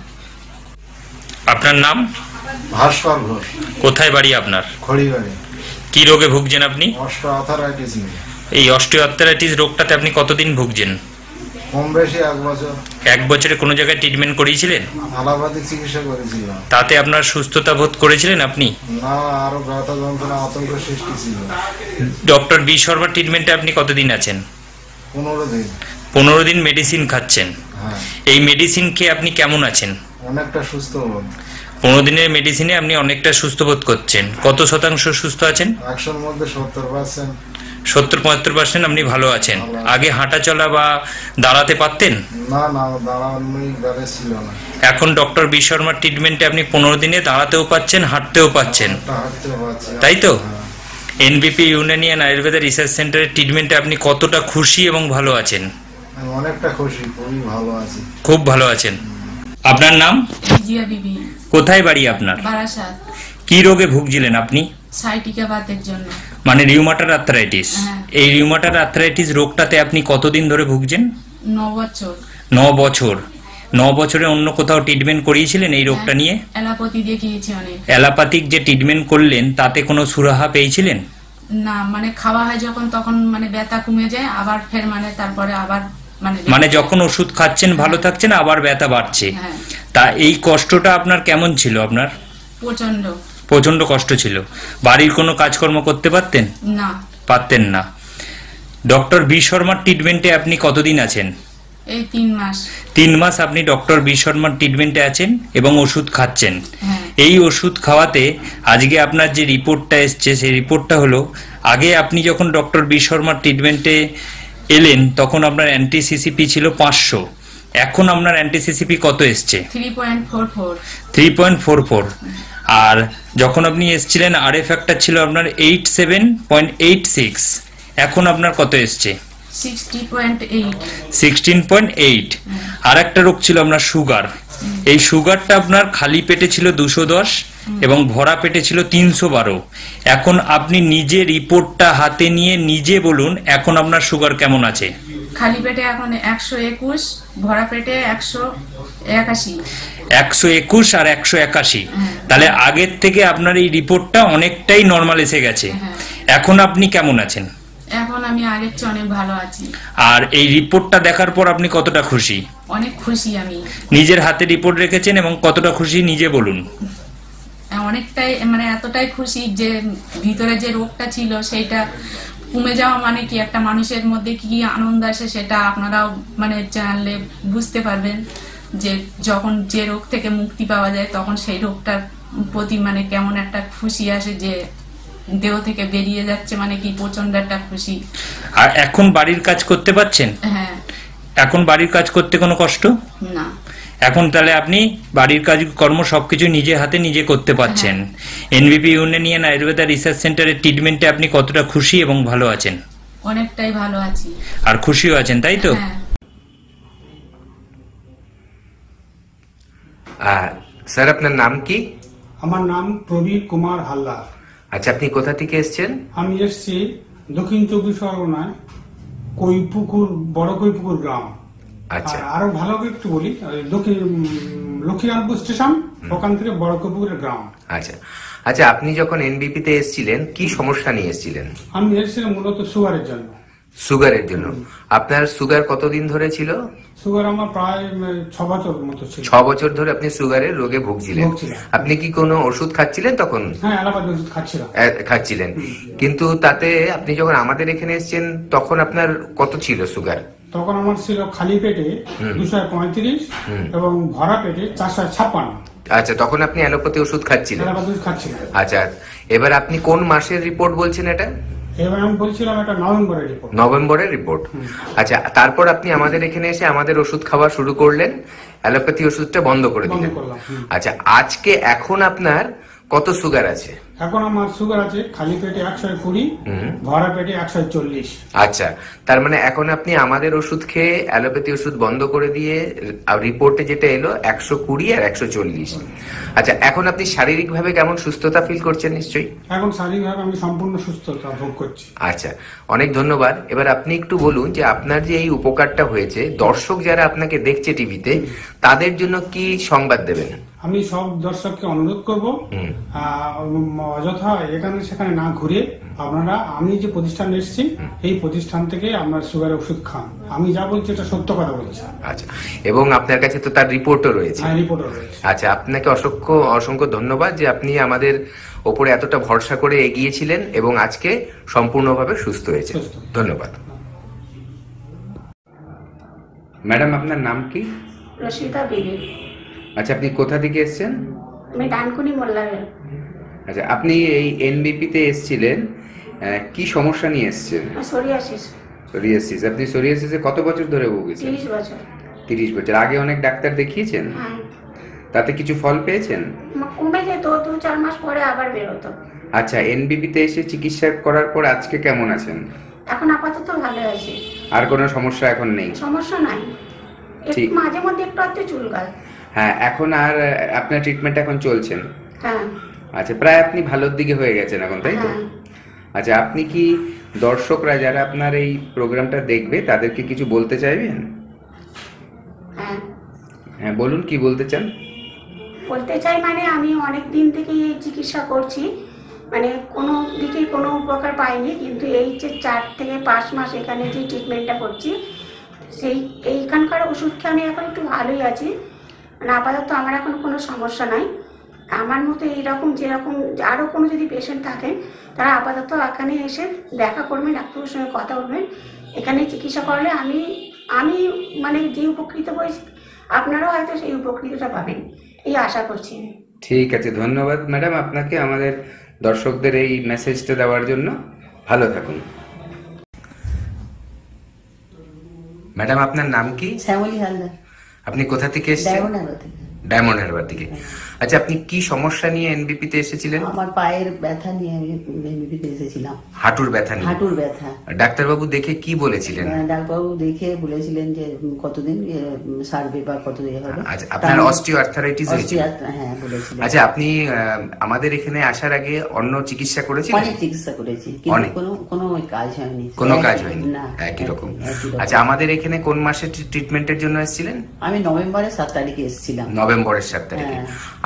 আপনার নাম? ভাস্কর ঘোষ। কোথায় বাড়ি আপনার? খড়িবাড়ি। কি রোগে ভুগছেন আপনি? Osteo arthritis. এই অস্টিও আর্থ্রাইটিস রোগটাতে আপনি কতদিন ভুগছেন? কম বেশি 1 বছর। 1 বছরে কোনো জায়গায় ট্রিটমেন্ট করিয়েছিলেন? অ্যালোপ্যাথিক চিকিৎসা করেছিলাম। তাতে আপনার সুস্থতা বোধ করেছিলেন আপনি? না, আরো ব্যথা যন্ত্রণা, আতঙ্ক সৃষ্টি ছিল। ডক্টর বি শর্মার ট্রিটমেন্টে আপনি কতদিন আছেন? 15 দিন। 15 দিন মেডিসিন খাচ্ছেন। হ্যাঁ। এই মেডিসিন খেয়ে আপনি কেমন আছেন? অনেকটা সুস্থ বোধ। 15 দিনের মেডিসিনে আপনি অনেকটা সুস্থ বোধ করছেন। কত শতাংশ সুস্থ আছেন? 100-র মধ্যে 70%। 70-75% আপনি ভালো আছেন। আগে হাঁটা চলা বা দাঁড়াতে পারতেন? না, দাঁড়ানোই ব্যালেন্স ছিল না। এখন ডক্টর বি শর্মার ট্রিটমেন্টে আপনি 15 দিনে দাঁড়াতেও পাচ্ছেন, হাঁটতেও পাচ্ছেন, তাই তো? এনবিপি ইউনানিয়ান আয়ুর্বেদা রিসার্চ সেন্টারের ট্রিটমেন্টে আপনি কতটা খুশি এবং ভালো আছেন? অনেকটা খুশি, খুবই ভালো আছি। খুব ভালো আছেন। আপনার নাম? জিয়া বিবি। কোথায় বাড়ি আপনার? বারাসাত। কি রোগে ভুগছিলেন আপনি? সাইটিকা বাতের জন্য। মানে রিউমাটয়েড আর্থ্রাইটিস। এই রিউমাটয়েড আর্থ্রাইটিস রোগটাতে আপনি কতদিন ধরে ভুগছেন? 9 বছর। বছর 9 বছরে অন্য কোথাও ট্রিটমেন্ট করিয়েছিলেন এই রোগটা নিয়ে? অ্যালোপ্যাথি দেখিয়েছি অনেক। অ্যালোপ্যাথিক যে ট্রিটমেন্ট করলেন তাতে কোনো সুরাহা পেয়েছিলেন? না, মানে খাওয়া হয় যখন তখন মানে ব্যথা কমে যায়, আবার ফের মানে তারপরে আবার মানে যখন ওষুধ খাচ্ছেন ভালো থাকছেন, আবার ব্যথা বাড়ছে। তা এই কষ্টটা আপনার কেমন ছিল? আপনার প্রচন্ড কষ্ট ছিল। বাড়ির কোনো কাজকর্ম করতে পারতেন? না, পারতেন না। ডক্টর বি শর্মার ট্রিটমেন্টে আপনি কতদিন আছেন? এই 3 মাস। 3 মাস আপনি ডক্টর বি শর্মার ট্রিটমেন্টে আছেন এবং ওষুধ খাচ্ছেন। এই ওষুধ খাওয়াতে আজকে আপনার যে রিপোর্টটা এসছে সেই রিপোর্টটা হলো, আগে আপনি যখন ডক্টর বি শর্মার ট্রিটমেন্টে এলেন তখন আপনার অ্যান্টি-সিসিপি ছিল 500, এখন আপনার অ্যান্টি-সিসিপি কত এসছে? 3.44। আর যখন আপনি এসছিলেন আরএ ফ্যাক্টর ছিল আপনার 87.86, এখন আপনার কত এসছে? 16.8। আর একটা রোগ ছিল আপনার সুগার। এই সুগারটা আপনার খালি পেটে ছিল 210 এবং ভরা পেটে ছিল 312। এখন আপনি নিজে রিপোর্টটা হাতে নিয়ে নিজে বলুন এখন আপনার সুগার কেমন আছে? খালি পেটে এখন 121, ভরা পেটে 181। 121 আর 181। তাহলে আগের থেকে আপনার এই রিপোর্টটা অনেকটাই নরমাল এসে গেছে। এখন আপনি কেমন আছেন? এখন আমি আগের চেয়ে অনেক ভালো আছি। আর এই রিপোর্টটা দেখার পর আপনি কতটা খুশি? অনেক খুশি আমি। নিজের হাতে রিপোর্ট রেখেছেন এবং কতটা খুশি নিজে বলুন। অনেকটাই, মানে এতটাই খুশি যে ভিতরে যে রোগটা ছিল সেটা কমে যাওয়া মানে কি একটা মানুষের মধ্যে কি আনন্দ আসে সেটা আপনারাও মানে জানলে বুঝতে পারবেন, যে যখন যে রোগ থেকে মুক্তি পাওয়া যায় তখন সেই রোগটার প্রতি মানে কেমন একটা খুশি আসে, যে দেহ থেকে বেরিয়ে যাচ্ছে মানে কি প্রচন্ড একটা খুশি। আর এখন বাড়ির কাজ করতে পারছেন? হ্যাঁ, এখন বাড়ির কাজ করতে কোনো কষ্ট না। এখন তাহলে আপনি বাড়ির কাজ কর্ম সবকিছু নিজে হাতে নিজে করতে পারছেন। এনবিপি ইউনানিয়ান আয়ুর্বেদা রিসার্চ সেন্টারের ট্রিটমেন্টে আপনি কতটা খুশি এবং ভালো আছেন? অনেকটাই ভালো আছি। আর খুশিও আছেন, তাই তো? স্যার আপনার নাম কি? আমার নাম প্রবীর কুমার হালদার। আচ্ছা, আপনি কোথা থেকে এসেছেন? আমি এসেছি দক্ষিণ 24 পরগনায় কৈপুকুর, বড় কৈপুকুর গ্রাম। আচ্ছা, আরো ভালো করে একটু বলি, দক্ষিণ লক্ষ্মীকান্তপুর স্টেশন, ওখান থেকে বড় কৈপুকুরের গ্রাম। আচ্ছা আচ্ছা, আপনি যখন এনবিপি তে এসেছিলেন কি সমস্যা নিয়ে এসেছিলেন? আমি এসেছিলাম মূলত সুগারের জন্য। সুগারের জন্য? আপনার সুগার কতদিন ধরে ছিল? সুগার আমার প্রায় 6 বছর মতো ছিল। 6 বছর ধরে আপনি সুগারের রোগে ভুগছিলেন। আপনি কি কোনো ওষুধ খাচ্ছিলেন তখন? হ্যাঁ, অ্যালোপ্যাথি ওষুধ খাচ্ছিলাম। খাচ্ছিলেন, কিন্তু তাতে আপনি যখন আমাদের এখানে এসেছেন তখন আপনার কত ছিল সুগার? তখন আমার ছিল খালি পেটে 235 এবং ভরা পেটে 456। আচ্ছা, তখন আপনি অ্যালোপ্যাথি ওষুধ খাচ্ছিলেন? আচ্ছা, এবার আপনি কোন মাসের রিপোর্ট বলছেন এটা? এবার আমি বলছিলাম এটা নভেম্বরের রিপোর্ট। নভেম্বরের রিপোর্ট। আচ্ছা, তারপর আপনি আমাদের এখানে এসে আমাদের ওষুধ খাওয়া শুরু করলেন, অ্যালোপ্যাথি ওষুধটা বন্ধ করে দিলেন। আচ্ছা, আজকে এখন আপনার কত সুগার আছে? এখন আমার সুগার আছে খালি পেটে 120, ভরা পেটে 140। আচ্ছা, তার মানে এখন আপনি আমাদের ওষুধ খেয়ে অ্যালোপ্যাথি ওষুধ বন্ধ করে দিয়ে রিপোর্টে যেটা এলো 120 আর 140। আচ্ছা, এখন আপনি শারীরিক ভাবে কেমন সুস্থতা ফিল করছেন? নিশ্চয়ই এখন শারীরিকভাবে আমি সম্পূর্ণ সুস্থতা ভোগ করছি। আচ্ছা, অনেক ধন্যবাদ। এবার আপনি একটু বলুন যে আপনার যে এই উপকারটা হয়েছে, দর্শক যারা আপনাকে দেখছে টিভিতে তাদের জন্য কি সংবাদ দেবেন? আমি সব দর্শককে অনুরোধ করব অযথা এখানে সেখানে না ঘুরে আপনারা, আমি যে প্রতিষ্ঠান এসেছি এই প্রতিষ্ঠান থেকে আপনার সুগারের ওষুধ খান। আমি যা বলছি এটা সত্য কথা বলছি। আচ্ছা, এবং আপনার কাছে তো তার রিপোর্টও রয়েছে? হ্যাঁ, রিপোর্টও রয়েছে। আচ্ছা, আপনাকে অসংখ্য অসংখ্য ধন্যবাদ যে আপনি আমাদের ওপরে এতটা ভরসা করে এগিয়েছিলেন এবং আজকে সম্পূর্ণভাবে সুস্থ হয়েছে। ধন্যবাদ। ম্যাডাম, আপনার নাম কি? রশিদা বিবি। আচ্ছা, আপনি কোথা থেকে এসেছেন? আমি ডানকুনি মোল্লাবেল। আচ্ছা, আপনি এই এনবিপি তে এসেছিলেন, কি সমস্যা নিয়ে এসেছেন? সোরিয়াসিস। সোরিয়াসিস। আপনি সোরিয়াসিসে কত বছর ধরে ভুগছেন? 30 বছর। 30 বছর। আগে অনেক ডাক্তার দেখিয়েছেন? হ্যাঁ। তাতে কিছু ফল পেয়েছেন? কমে যেত, 2-4 মাস পরে আবার বেরোতো। আচ্ছা, এনবিপি তে এসে চিকিৎসা করার পর আজকে কেমন আছেন? এখন আপাতত ভালো আছি। আর কোনো সমস্যা এখন নেই? সমস্যা নাই, একটু মাঝে মধ্যে একটু একটু চুলকায়। হ্যাঁ, এখন আর আপনার ট্রিটমেন্ট এখন চলছেন? হ্যাঁ। আচ্ছা, প্রায় আপনি ভালোর দিকে হয়ে গেছেন এখন, তাই তো? আচ্ছা, আপনি কি দর্শকরা যারা আপনার এই প্রোগ্রামটা দেখবে তাদেরকে কিছু বলতে চাইবেন? হ্যাঁ বলুন, কি বলতে চান? বলতে চাই মানে আমি অনেক দিন থেকে এই চিকিৎসা করছি, মানে কোনো দিকে কোনো উপকার পাইনি, কিন্তু এই যে 4 থেকে 5 মাস এখানে যে ট্রিটমেন্টটা করছি এইখানকার ওষুধ খেয়ে আমি এখন একটু ভালোই আছি। মানে আপাতত আমার এখন কোনো সমস্যা নাই। আমার মতো এইরকম যেরকম আরও কোনো যদি পেশেন্ট থাকেন তারা আপাতত এখানে এসে দেখা করবেন, ডাক্তারের সঙ্গে কথা বলবেন। এখানে চিকিৎসা করলে আমি মানে যে উপকৃত হয়েছি আপনারাও হয়তো সেই উপকৃতটা পাবেন, এই আশা করছি। ঠিক আছে, ধন্যবাদ ম্যাডাম আপনাকে আমাদের দর্শকদের এই মেসেজটা দেওয়ার জন্য। ভালো থাকুন। ম্যাডাম আপনার নাম কি? শ্যামলী হালদার। আপনি কোথা থেকে এসেছেন? ডায়মন্ড হারবার থেকে। আচ্ছা, আপনি কি সমস্যা নিয়ে এনবিপি তে এসেছিলেন? আমার পায়ের ব্যথা নিয়ে আমি এনবিপি তে এসেছিলাম। হাঁটুর ব্যথা নিয়ে? হাঁটুর ব্যথা। ডাক্তারবাবু দেখে কি বলেছিলেন? ডাক্তারবাবু দেখে বলেছিলেন যে কতদিন সার্ভে বা কতদিন হবে। আচ্ছা, আপনার অস্টিও আর্থারাইটিস হয়েছে? হ্যাঁ বলেছিলেন। আচ্ছা, আপনি আমাদের এখানে আসার আগে অন্য চিকিৎসা করেছিলেন? অনেক চিকিৎসা করেছি, কিন্তু কোনো কাজ হয়নি। কোনো কাজ হয়নি? একই রকম। আচ্ছা, আমাদের এখানে কোন মাসে ট্রিটমেন্টের জন্য এসেছিলেন? আমি নভেম্বরের 7 তারিখে এসেছিলাম। নভেম্বরের 7 তারিখে।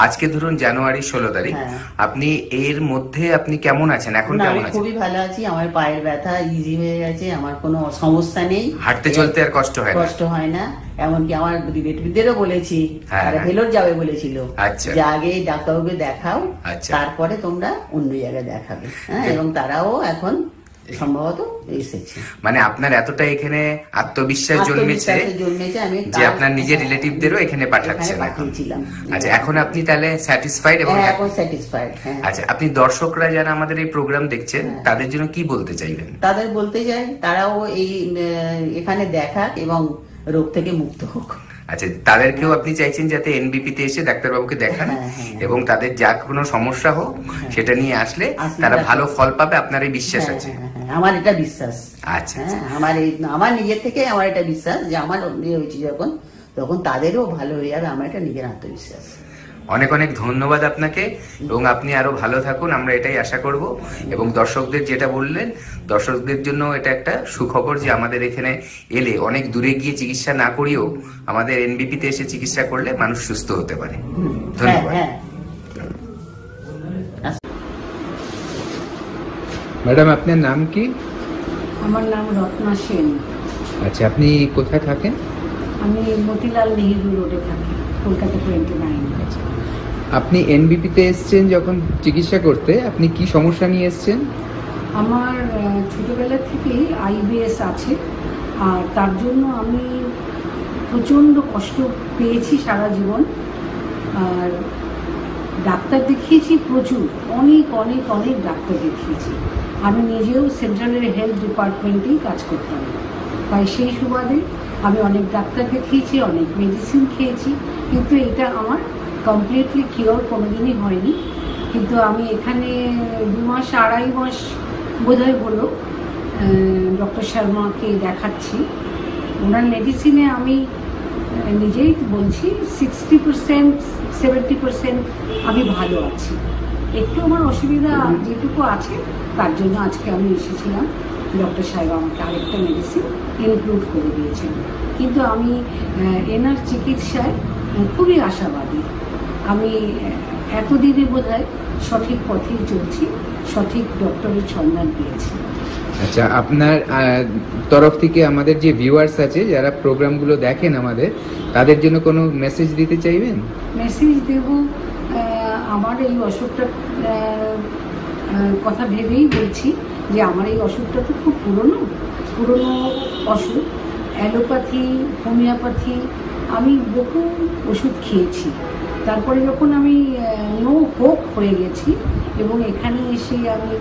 আজকে ধরুন জানুয়ারি 16 তারিখ। আপনি এর মধ্যে আপনি কেমন আছেন এখন? কেমন আছেন? খুবই ভালো আছি। আমার পায়ের ব্যথা ইজি হয়ে গেছে, আমার কোনো সমস্যা নেই, হাঁটতে চলতে আর কষ্ট হয় না। এমনকি আমার রিলেটিভদেরও বলেছি, তারা ভেলোর যাবে বলেছিল, যে আগে ডাক্তারবাবুকে দেখাও, তারপরে তোমরা অন্য জায়গায় দেখাবে। হ্যাঁ, এবং তারাও এখন সম্ভবত এসেছে। মানে আপনার এতটা এখানে আত্মবিশ্বাস জন্মেছে যে আপনার নিজের রিলেটিভদেরও এখানে পাঠাচ্ছেন। আচ্ছা, এখন আপনি তাহলে স্যাটিসফাইড? এবং এখন স্যাটিসফাইড। আচ্ছা, আপনি দর্শকরা যারা আমাদের এই প্রোগ্রাম দেখছেন তাদের জন্য কি বলতে চাইবেন? তাদের বলতে চাই তারাও এই এখানে দেখাক এবং রোগ থেকে মুক্ত হোক। আচ্ছা, তাদেরকেও আপনি চাইছেন যাতে এনবিপি তে এসে ডাক্তারবাবুকে দেখান এবং তাদের যা কোনো সমস্যা হোক সেটা নিয়ে আসলে তারা ভালো ফল পাবে, আপনার এই বিশ্বাস আছে? আমার এটা বিশ্বাস। আচ্ছা, আমার নিজের থেকে আমার এটা বিশ্বাস যে আমার হয়েছে তখন তাদেরও ভালো হয়ে যাবে, আমার এটা নিজের আত্মবিশ্বাস। অনেক অনেক ধন্যবাদ আপনাকে, এবং আপনি আরো ভালো থাকুন, আমরা এটাই আশা করব। এবং দর্শকদের যেটা বললেন, দর্শকদের জন্য এটা একটা সুখবর যে আমাদের এখানে এলে অনেক দূরে গিয়ে চিকিৎসা না করিয়েও আমাদের এনবিপি তে এসে চিকিৎসা করলে মানুষ সুস্থ হতে পারে। ধন্যবাদ। ম্যাডাম আপনার নাম কি? আমার নাম রত্না সেন। আচ্ছা, আপনি কোথায় থাকেন? আমি মতিলাল নেহেরু রোডে থাকি, কলকাতা 29। আপনি এনবিপি তে এসেছেন যখন চিকিৎসা করতে, আপনি কি সমস্যা নিয়ে এসেছেন? আমার ছোটবেলা থেকেই আইবিএস আছে, আর তার জন্য আমি প্রচণ্ড কষ্ট পেয়েছি সারা জীবন। আর ডাক্তার দেখিয়েছি প্রচুর, অনেক অনেক অনেক ডাক্তার দেখিয়েছি। আমি নিজেও সেন্ট্রালের হেলথ ডিপার্টমেন্টেই কাজ করতাম, তাই সেই সুবাদে আমি অনেক ডাক্তার দেখিয়েছি, অনেক মেডিসিন খেয়েছি, কিন্তু এটা আমার কমপ্লিটলি কিওর কোনোদিনই হয়নি। কিন্তু আমি এখানে 2 মাস 2.5 মাস বোধহয় হলো ডক্টর শর্মাকে দেখাচ্ছি। ওনার মেডিসিনে আমি নিজেই বলছি 60% 70% আমি ভালো আছি। একটু আমার অসুবিধা যেটুকু আছে তার জন্য আজকে আমি এসেছিলাম। ডক্টর সাহেব আমাকে আরেকটা মেডিসিন ইনক্লুড করে দিয়েছেন, কিন্তু আমি এনার চিকিৎসায় খুবই আশাবাদী। আমি এতদিনে বোধহয় সঠিক পথেই চলছি, সঠিক ডক্টরের সন্ধান পেয়েছি। আচ্ছা, আপনার তরফ থেকে আমাদের যে ভিউয়ার্স আছে যারা প্রোগ্রামগুলো দেখেন আমাদের, তাদের জন্য কোনো মেসেজ দিতে চাইবেন? মেসেজ দেব, আমার এই অসুখটার কথা ভেবেই বলছি যে আমার এই অসুখটা তো খুব পুরনো অসুখ। অ্যালোপ্যাথি, হোমিওপ্যাথি, আমি বহু ওষুধ খেয়েছি। তারপরে যখন আমি নো হোপ হয়ে গেছি এবং এখানে এসে আমি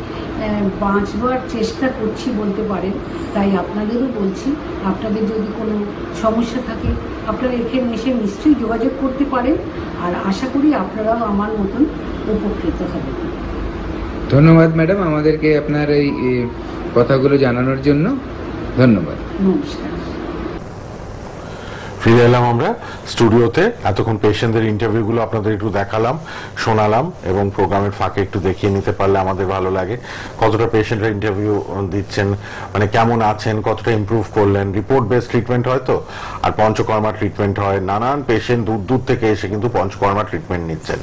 বাঁচবার চেষ্টা করছি বলতে পারেন, তাই আপনাদেরও বলছি, আপনাদের যদি কোনো সমস্যা থাকে আপনারা এখানে এসে নিশ্চয়ই যোগাযোগ করতে পারেন, আর আশা করি আপনারাও আমার মতন উপকৃত হবেন। ধন্যবাদ ম্যাডাম আমাদেরকে আপনার এই কথাগুলো জানানোর জন্য। ধন্যবাদ। নমস্কার। ফিরে এলাম আমরা স্টুডিওতে। এতক্ষণ পেশেন্টদের ইন্টারভিউগুলো আপনাদের একটু দেখালাম, শোনালাম এবং প্রোগ্রামের ফাঁকে একটু দেখিয়ে নিতে পারলে আমাদের ভালো লাগে। কতটা পেশেন্টরা ইন্টারভিউ দিচ্ছেন, মানে কেমন আছেন, কতটা ইমপ্রুভ করলেন। রিপোর্ট বেস ট্রিটমেন্ট হয় তো, আর পঞ্চকর্মা ট্রিটমেন্ট হয়। নানান পেশেন্ট দূর দূর থেকে এসে কিন্তু পঞ্চকর্মা ট্রিটমেন্ট নিচ্ছেন।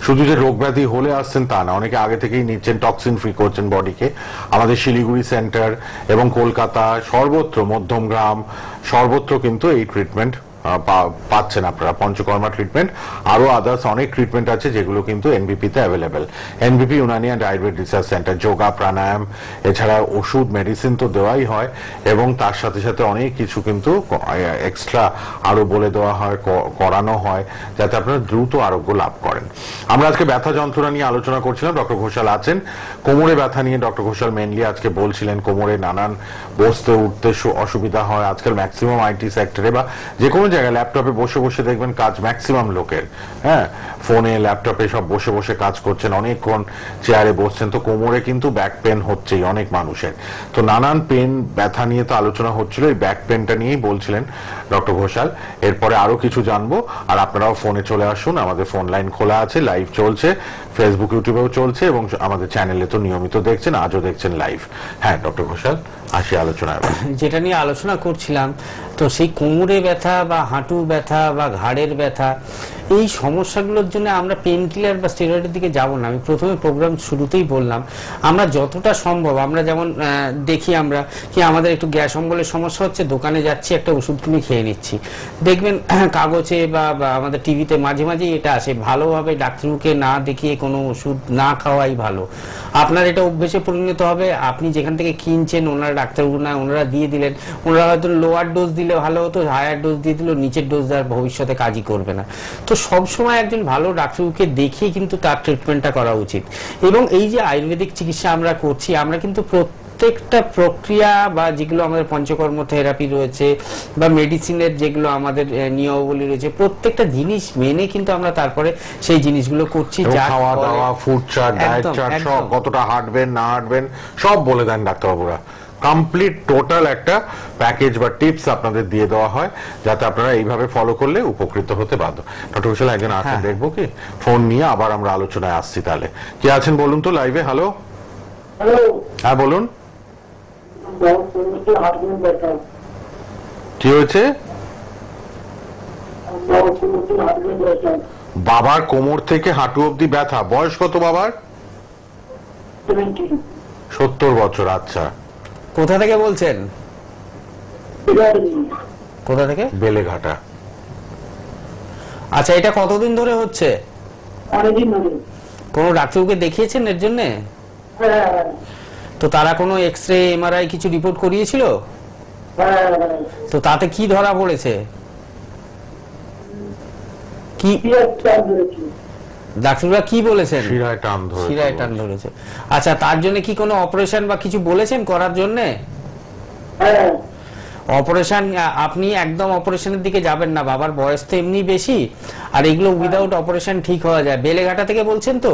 শুধু যে রোগ ব্যাধি হলে আসছেন তা না, অনেকে আগে থেকেই নিচ্ছেন, টক্সিন ফ্রি করছেন বডিকে। আমাদের শিলিগুড়ি সেন্টার এবং কলকাতা সর্বত্র, মধ্যমগ্রাম সর্বত্র কিন্তু এই ট্রিটমেন্ট পাচ্ছেন আপনারা, পঞ্চকর্মা ট্রিটমেন্ট। আরো আদার্স অনেক ট্রিটমেন্ট আছে যেগুলো কিন্তু এনবিপি তে available. NBP Unani and Ayurveda research centre, yoga, pranayama, এছাড়া ওষুধ, মেডিসিন তো দেওয়াই হয় এবং তার সাথে সাথে অনেক কিছু কিন্তু এক্সট্রা আরো বলে দেওয়া হয়, করানো হয়, যাতে আপনারা দ্রুত আরোগ্য লাভ করেন। আমরা আজকে ব্যথা যন্ত্রণা নিয়ে আলোচনা করছিলাম। ডক্টর ঘোষাল আছেন। কোমরে ব্যথা নিয়ে ডক্টর ঘোষাল মেনলি আজকে বলছিলেন। কোমরে নানান বসতে উঠতে অসুবিধা হয় আজকাল ম্যাক্সিমাম আইটি সেক্টরে বা যে কোনো জায়গায়। ল্যাপটপে বসে বসে দেখবেন কাজ ম্যাক্সিমাম লোকের, হ্যাঁ, ফোনে ল্যাপটপে সব বসে বসে কাজ করছেন, অনেকক্ষণ চেয়ারে বসছেন, তো কোমরে কিন্তু ব্যাক পেন হচ্ছেই অনেক মানুষের। তো নানান পেন ব্যথা নিয়ে তো আলোচনা হচ্ছিল, এই ব্যাক পেনটা নিয়েই বলছিলেন ডক্টর ঘোষাল। এরপরে আরো কিছু জানবো, আর আপনারাও ফোনে চলে আসুন। আমাদের ফোন লাইন খোলা আছে, লাইভ চলছে, ফেসবুক ইউটিউবেও চলছে এবং আমাদের চ্যানেলে তো নিয়মিত দেখছেন, আজও দেখছেন লাইভ। হ্যাঁ ডক্টর ঘোষাল, আসি আলোচনায়। যেটা নিয়ে আলোচনা করছিলাম, তো সেই কোমরে ব্যথা বা হাঁটু ব্যথা বা ঘাড়ের ব্যথা, এই সমস্যাগুলোর জন্য আমরা পেন কিলার বা স্টেরয়েডের দিকে যাব না। আমি প্রথমে প্রোগ্রাম শুরুতেই বললাম, আমরা যতটা সম্ভব, আমরা যেমন দেখি আমরা কি আমাদের একটু গ্যাস অম্বলের সমস্যা হচ্ছে, দোকানে যাচ্ছি, একটা ওষুধ কিনে খেয়ে নিচ্ছি। দেখবেন কাগজে বা আমাদের টিভিতে মাঝে মাঝেই এটা আসে, ভালোভাবে ডাক্তারকে না দেখিয়ে কোনো ওষুধ না খাওয়াই ভালো। আপনার এটা অভ্যেসে পরিণত হবে। আপনি যেখান থেকে কিনছেন, ওনারা ডাক্তারবাবু না, ওনারা দিয়ে দিলেন, ওনারা হয়তো লোয়ার ডোজ দিলে ভালো হতো, হায়ার ডোজ দিয়ে দিল, নিচের ডোজ দেওয়ার ভবিষ্যতে কাজই করবে না। তো সবসময় একজন ভালো ডাক্তারকে দেখিয়ে কিন্তু তার ট্রিটমেন্টটা করা উচিত। এবং এই যে আয়ুর্বেদিক চিকিৎসা আমরা করছি, আমরা কিন্তু প্রত্যেকটা প্রক্রিয়া বা যেগুলো আমাদের পঞ্চকর্ম থেরাপি রয়েছে বা মেডিসিনের যেগুলো আমাদের নিয়মাবলী রয়েছে, প্রত্যেকটা জিনিস মেনে কিন্তু আমরা তারপরে সেই জিনিসগুলো করছি। খাওয়া দাওয়া, ফুড চার্ট, ডায়েট চার্ট, সব কতটা হাঁটবেন না হাঁটবেন সব বলে দেন ডাক্তারবাবুরা। কমপ্লিট টোটাল একটা প্যাকেজ বা টিপস আপনাদের দিয়ে দেওয়া হয়, যাতে আপনারা এইভাবে ফলো করলে উপকৃত হতে বাধ্য। ডক্টর ঘোষাল একজন আছেন, দেখবো কি ফোন নিয়ে আবার আমরা আলোচনায় আসছি। তাহলে কে আছেন বলুন তো লাইভে? হ্যালো, হ্যাঁ বলুন, কি হয়েছে? বাবার কোমর থেকে হাঁটু অবধি ব্যথা। বয়স কত বাবার? 70 বছর। আচ্ছা, কোথা থেকে বলছেন? কোথা থেকে? বেলেঘাটা। আচ্ছা, এটা কতদিন ধরে হচ্ছে? কোন ডাক্তারকে দেখিয়েছেন এর জন্য? তো তারা কোনো এক্সরে, এমআরআই কিছু রিপোর্ট করিয়েছিল? তো তাতে কি ধরা পড়েছে? কি ডাক্তাররা কি বলেছেন? শিরায় টান ধরেছে। আচ্ছা, তার জন্য কি কোনো অপারেশন বা কিছু বলেছেন করার জন্য? অপারেশন, আপনি একদম অপারেশনের দিকে যাবেন না, বাবার বয়স তো এমনি বেশি, আর এগুলো উইদাউট অপারেশন ঠিক হওয়া যায়। বেলেঘাটা থেকে বলছেন তো?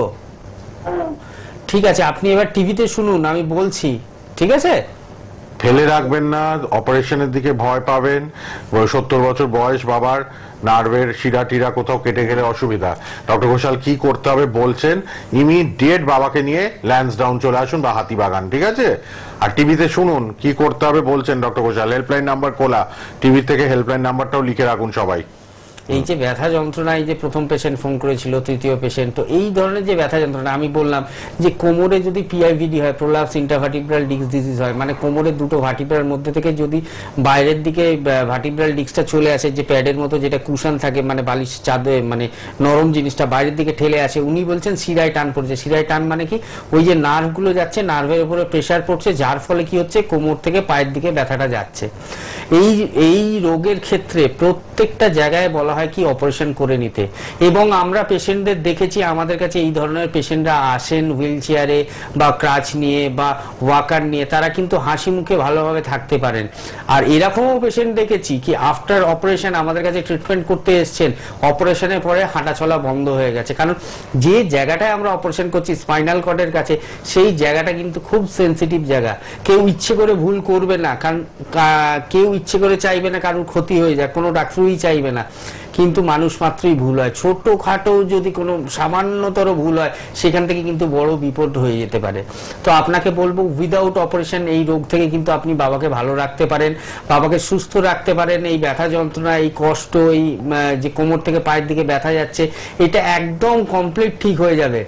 ঠিক আছে, আপনি এবার টিভিতে শুনুন, আমি বলছি, ঠিক আছে? ফেলে রাখবেন না, অপারেশনের দিকে ভয় পাবেন। 70 বছর বয়স বাবার, নার্ভের শিরা টিরা কোথাও কেটে গেলে অসুবিধা। ডক্টর ঘোষাল কি করতে হবে বলছেন, ইমিডিয়েট বাবাকে নিয়ে ল্যান্সডাউন চলে আসুন বা হাতিবাগান, ঠিক আছে? আর টিভিতে শুনুন কি করতে হবে বলছেন ডক্টর ঘোষাল। হেল্পলাইন নাম্বার খোলা, টিভি থেকে হেল্পলাইন নাম্বারটাও লিখে রাখুন সবাই। এই যে ব্যথা যন্ত্রণা, এই যে প্রথম পেশেন্ট ফোন করেছিল, তৃতীয় পেশেন্ট, তো এই ধরনের যে ব্যথা যন্ত্রণা, আমি বললাম যে কোমরে যদি পিআইভিডি হয়, প্রোলাপস ইন্টারভার্টিব্রাল ডিস্ক ডিজিজ হয়, মানে কোমরের দুটো ভার্টিব্রার মধ্যে থেকে যদি বাইরের দিকে ভার্টিব্রাল ডিস্কটা চলে আসে, যে প্যাডের মতো যেটা কুশন থাকে, মানে বালিশ চাঁদে, মানে নরম জিনিসটা বাইরের দিকে ঠেলে আসে, উনি বলছেন শিরায় টান পড়ছে। শিরায় টান মানে কি? ওই যে নার্ভগুলো যাচ্ছে, নার্ভের উপরে প্রেশার পড়ছে, যার ফলে কি হচ্ছে, কোমর থেকে পায়ের দিকে ব্যথাটা যাচ্ছে। এই রোগের ক্ষেত্রে প্রত্যেকটা জায়গায় বলা হয় কি অপারেশন করে নিতে। এবং আমরা পেশেন্টদের দেখেছি, আমাদের কাছে এই ধরনের পেশেন্টরা আসেন হুইল চেয়ারে বা ক্রাচ নিয়ে বা ওয়াকার নিয়ে, তারা কিন্তু হাসি মুখে ভালোভাবে থাকতে পারেন। আর এরকমও পেশেন্ট দেখেছি কি আফটার অপারেশন আমাদের কাছে ট্রিটমেন্ট করতে এসছেন, অপারেশনের পরে হাঁটা চলা বন্ধ হয়ে গেছে। কারণ যে জায়গাটায় আমরা অপারেশন করছি স্পাইনাল কর্ডের কাছে, সেই জায়গাটা কিন্তু খুব সেন্সিটিভ জায়গা। কেউ ইচ্ছে করে ভুল করবে না, কারণ কেউ ইচ্ছে করে চাইবে না কারোর ক্ষতি হয়ে যায়, কোনো ডাক্তারই চাইবে না। কিন্তু মানুষ মাত্রই ভুল হয়, ছোটখাটো যদি কোনো সামান্যতর ভুল হয় সেখান থেকে কিন্তু বড় বিপদ হয়ে যেতে পারে। তো আপনাকে বলবো উইদাউট অপারেশন এই রোগ থেকে কিন্তু আপনি বাবাকে ভালো রাখতে পারেন, বাবাকে সুস্থ রাখতে পারেন। এই ব্যথা যন্ত্রণা, এই কষ্ট, এই যে কোমর থেকে পায়ের দিকে ব্যথা যাচ্ছে, এটা একদম কমপ্লিট ঠিক হয়ে যাবে।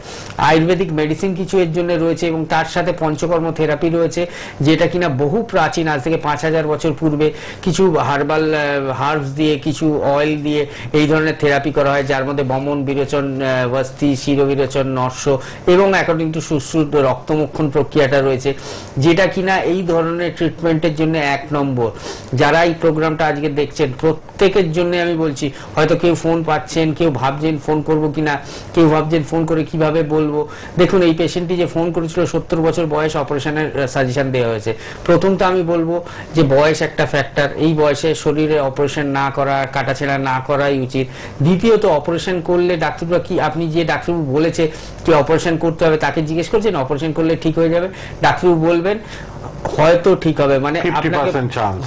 আয়ুর্বেদিক মেডিসিন কিছু এর জন্য রয়েছে এবং তার সাথে পঞ্চকর্ম থেরাপি রয়েছে, যেটা কিনা বহু প্রাচীন, আজ থেকে 5000 বছর পূর্বে কিছু হার্বাল হার্বস দিয়ে, কিছু অয়েল দিয়ে এই ধরনের থেরাপি করা হয়, যার মধ্যে বমন বিরেচন, বস্তি, শিরোবিরেচন, নস্য এবং অ্যাকর্ডিং টু সুশ্রুত রক্তমক্ষণ প্রক্রিয়াটা রয়েছে, যেটা কিনা এই ধরনের ট্রিটমেন্টের জন্য 1 নম্বর। যারা এই প্রোগ্রামটা আজকে দেখছেন প্রত্যেকের জন্য আমি বলছি, হয়তো কেউ ফোন পাচ্ছেন, কেউ ভাবছেন ফোন করবো কিনা, কেউ ভাবছেন ফোন করে কিভাবে বলবো। দেখুন এই পেশেন্টটি যে ফোন করেছিল 70 বছর বয়স, অপারেশনের সাজেশন দেওয়া হয়েছে। প্রথম তো আমি বলবো যে বয়স একটা ফ্যাক্টর, এই বয়সে শরীরে অপারেশন না করা, কাটাছেঁড়া না করাই উচিত। দ্বিতীয়ত অপারেশন করলে ডাক্তাররা কি, আপনি যে ডাক্তারবাবু বলেছে কি অপারেশন করতে হবে তাকে জিজ্ঞেস করছেন অপারেশন করলে ঠিক হয়ে যাবে, ডাক্তারবাবু বলবেন হয়তো ঠিক হবে, মানে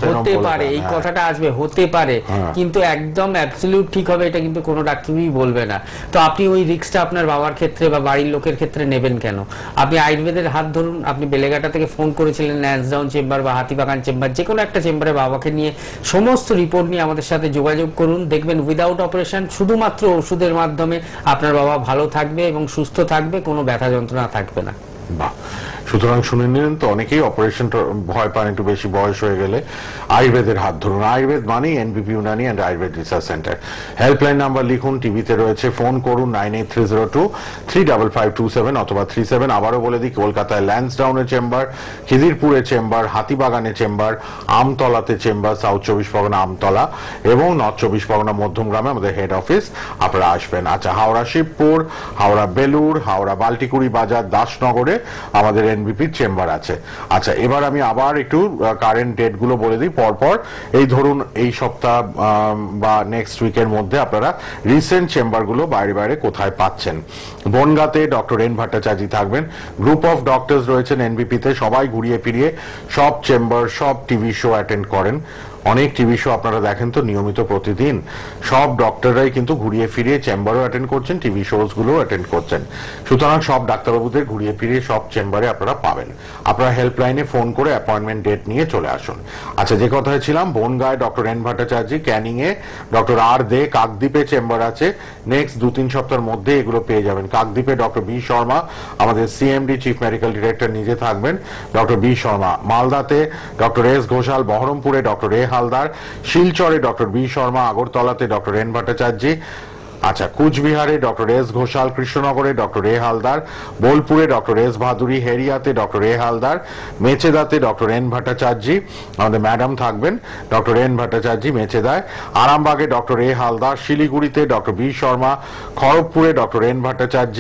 হতে পারে, এই কথাটা আসবে হতে পারে, কিন্তু একদম অ্যাবসলিউট ঠিক হবে এটা কিন্তু কোনো ডাক্তারই বলবে না। তো আপনি ওই রিস্কটা আপনার বাবার ক্ষেত্রে বা বাড়ির লোকের ক্ষেত্রে নেবেন কেন? আপনি আয়ুর্বেদের হাত ধরুন, আপনি বেলেঘাটা থেকে ফোন করেছিলেন ল্যান্সডাউন চেম্বার বা হাতিবাগান চেম্বার, যে কোনো একটা চেম্বারে বাবাকে নিয়ে সমস্ত রিপোর্ট নিয়ে আমাদের সাথে যোগাযোগ করুন। দেখবেন উইদাউট অপারেশন শুধুমাত্র ওষুধের মাধ্যমে আপনার বাবা ভালো থাকবে এবং সুস্থ থাকবে, কোনো ব্যথা যন্ত্রণা থাকবে না। সুতরাং শুনে নিলেন তো, অনেকেই অপারেশন ভয় পান একটু বেশি বয়স হয়ে গেলে। আয়ুর্বেদের হাত ধরুন, আয়ুর্বেদ মানেই এনবিপি Unani and Ayurveda research centre. Helpline number লিখুন, টিভিতে রয়েছে, ফোন করুন 9830235527 অথবা 37। আবারও বলে দিই, কলকাতায় ল্যান্সডাউনের চেম্বার, খিদিরপুরে চেম্বার, হাতিবাগানে চেম্বার, আমতলাতে চেম্বার, সাউথ 24 পরগনা আমতলা এবং নর্থ 24 পরগনা মধ্যমগ্রামে আমাদের হেড অফিস, আপনারা আসবেন। আচ্ছা, হাওড়া শিবপুর, হাওড়া বেলুর, হাওড়া বাল্টিকুড়ি বাজার, দাসনগরে আমাদের এনবিপির চেম্বার আছে। আচ্ছা, এবার আমি আবার একটু কারেন্ট ডেট গুলো বলে দিই পরপর। এই ধরুন এই সপ্তাহ বা নেক্সট উইকের মধ্যে আপনারা রিসেন্ট চেম্বার গুলো বাইরে বাইরে কোথায় পাচ্ছেন। বনগাঁতে ডক্টর এন ভট্টাচার্য থাকবেন, গ্রুপ অফ ডক্টরস রয়েছেন এনবিপিতে, সবাই ঘুরিয়ে ফিরিয়ে সব চেম্বার, সব টিভি শো অ্যাটেন্ড করেন। অনেক টিভি শো আপনারা দেখেন তো নিয়মিত প্রতিদিন, সব ডক্টররাই কিন্তু ঘুরিয়ে ফিরিয়ে চেম্বারও অ্যাটেন্ড করছেন, টিভি শোজ গুলো অ্যাটেন্ড করছেন। সুতরাং সব ডাক্তারবাবুদের ঘুরিয়ে ফিরিয়ে সব চেম্বারে আপনারা পাবেন। আপনারা হেল্পলাইনে ফোন করে অ্যাপয়েন্টমেন্ট ডেট নিয়ে চলে আসুন। আচ্ছা, যে কথায় ছিলাম, বনগাঁয় ডক্টর এন ভট্টাচার্য, ক্যানিং এ ডক্টর আর দে, কাকদ্বীপে চেম্বার আছে। নেক্সট 2-3 সপ্তাহের মধ্যে এগুলো পেয়ে যাবেন। কাকদ্বীপে ডক্টর বি শর্মা, আমাদের সিএমডি চিফ মেডিকেল ডিরেক্টর নিজে থাকবেন, ডক্টর বি শর্মা। মালদাতে ডক্টর এস ঘোষাল, বহরমপুরে ডক্টর এ হালদার, শিলচরে ডক্টর বি শর্মা, আগরতলাতে ডক্টর এন ভট্টাচার্য। আচ্ছা, কুচবিহারে ডক্টর এস ঘোষাল, কৃষ্ণনগরে ডক্টর এ হালদার, বোলপুরে ডক্টর এস ভাদুরী, হেরিয়াতে ডক্টর এ হালদার, মেচেদাতে ডক্টর এন ভট্টাচার্য, আমাদের ম্যাডাম থাকবেন ডক্টর এন ভট্টাচার্য মেচেদায়। আরামবাগে ডক্টর এ হালদার, শিলিগুড়িতে ডক্টর বি শর্মা, খড়গপুরে ডক্টর এন ভট্টাচার্য,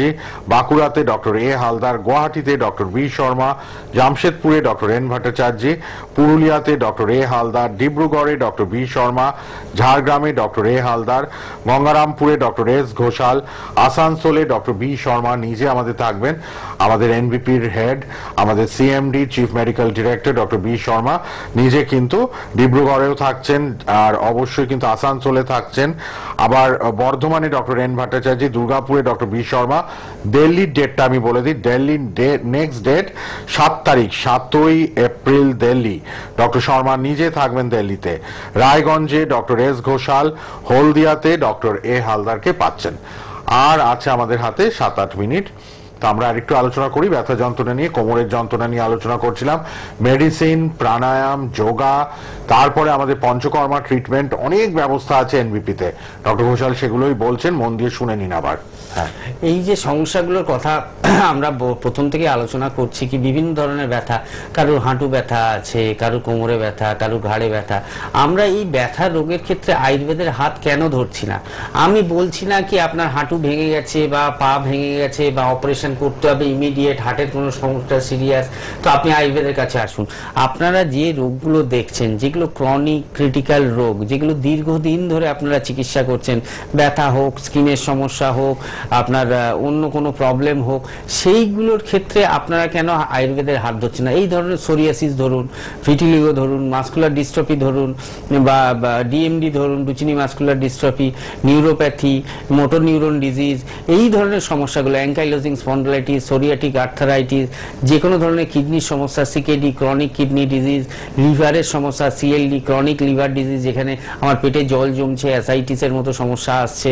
বাঁকুড়াতে ডক্টর এ হালদার, গুয়াহাটিতে ডক্টর বি শর্মা, জামশেদপুরে ডক্টর এন ভট্টাচার্য, পুরুলিয়াতে ডক্টর এ হালদার, ডিব্রুগড়ে ডক্টর বি শর্মা, ঝাড়গ্রামে ডক্টর এ হালদার, গঙ্গারামপুরে ডক্টর এস ঘোষাল, আসানসোলে ডক্টর বি শর্মা নিজে আমাদের থাকবেন, আমাদের এনবিপির হেড, আমাদের CMD chief medical director doctor B Sharma নিজে কিন্তু ডিব্রুগড়েও থাকছেন, আর অবশ্যই কিন্তু আসানসোলে থাকছেন। আবার বর্ধমানে ডক্টর এন ভট্টাচার্য, দুর্গাপুরে ডক্টর বি শর্মা। দিল্লির ডেটটা আমি বলে দিই, দিল্লির নেক্সট ডেট 7 তারিখ, 7ই এপ্রিল দিল্লি, ডক্টর শর্মা নিজে থাকবেন দিল্লিতে। রায়গঞ্জে ডক্টর এস ঘোষাল, হলদিয়াতে ডক্টর এ হালদারকে পাচ্ছেন। আর আছে আমাদের হাতে 7-8 মিনিট। তো আমরা আরেকটু আলোচনা করি ব্যথা যন্ত্রণা নিয়ে, কোমরের যন্ত্রণা নিয়ে আলোচনা করছিলাম। মেডিসিন, প্রাণায়াম, যোগা, তারপরে আমাদের পঞ্চকর্মা ট্রিটমেন্ট, অনেক ব্যবস্থা আছে এনবিপিতে। ডক্টর ঘোষাল সেগুলোই বলছেন, মন দিয়ে শুনে নিন আবার। এই যে সমস্যাগুলোর কথা আমরা প্রথম থেকে আলোচনা করছি, কি বিভিন্ন ধরনের ব্যথা, কারোর হাঁটু ব্যথা আছে, কারোর কোমরে ব্যথা, কারোর ঘাড়ে ব্যথা। আমরা এই ব্যথা রোগের ক্ষেত্রে আয়ুর্বেদের হাত কেন ধরছি না? আমি বলছি না কি আপনার হাঁটু ভেঙে গেছে বা পা ভেঙে গেছে বা অপারেশন করতে হবে ইমিডিয়েট, হার্টের কোনো সমস্যা সিরিয়াস, তো আপনি আয়ুর্বেদের কাছে আসুন। আপনারা যে রোগগুলো দেখছেন, যেগুলো ক্রনিক ক্রিটিক্যাল রোগ, যেগুলো দীর্ঘদিন ধরে আপনারা চিকিৎসা করছেন, ব্যথা হোক, স্কিনের সমস্যা হোক, আপনার অন্য কোনো প্রবলেম হোক, সেইগুলোর ক্ষেত্রে আপনারা কেন আয়ুর্বেদের হাত ধরছেন না? এই ধরনের সোরিয়াসিস ধরুন, ভিটিলিগো ধরুন, মাসকুলার ডিস্ট্রফি ধরুন, বা ডিএমডি ধরুন, Duchenne muscular dystrophy, neuropathy, motor neuron disease, এই ধরনের সমস্যাগুলো, অ্যাঙ্কাইলোজিং স্পন্ডলাইটিস, সোরিয়াটিক আর্থারাইটিস, যে কোনো ধরনের কিডনির সমস্যা, সিকেডি, ক্রনিক কিডনি ডিজিজ, লিভারের সমস্যা, সিএলডি, ক্রনিক লিভার ডিজিজ, যেখানে আমার পেটে জল জমছে, অ্যাসাইটিসের মতো সমস্যা আসছে।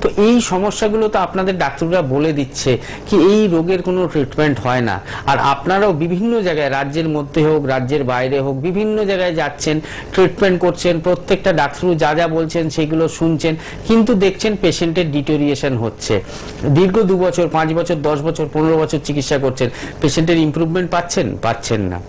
তো এই সমস্যাগুলো তো আপনাদের ডাক্তাররা বলে দিচ্ছে কি এই রোগের কোনো ট্রিটমেন্ট হয় না। আর আপনারাও বিভিন্ন জায়গায়, রাজ্যের মধ্যে হোক, রাজ্যের বাইরে হোক, বিভিন্ন জায়গায় যাচ্ছেন, ট্রিটমেন্ট করছেন, প্রত্যেকটা ডাক্তার যা যা বলছেন সেগুলো শুনছেন, কিন্তু দেখছেন পেশেন্টের ডিটোরিয়েশন হচ্ছে। দীর্ঘ 2 বছর, 5 বছর, 10 বছর, 15 বছর চিকিৎসা করছেন, পেশেন্টের ইমপ্রুভমেন্ট পাচ্ছেন না।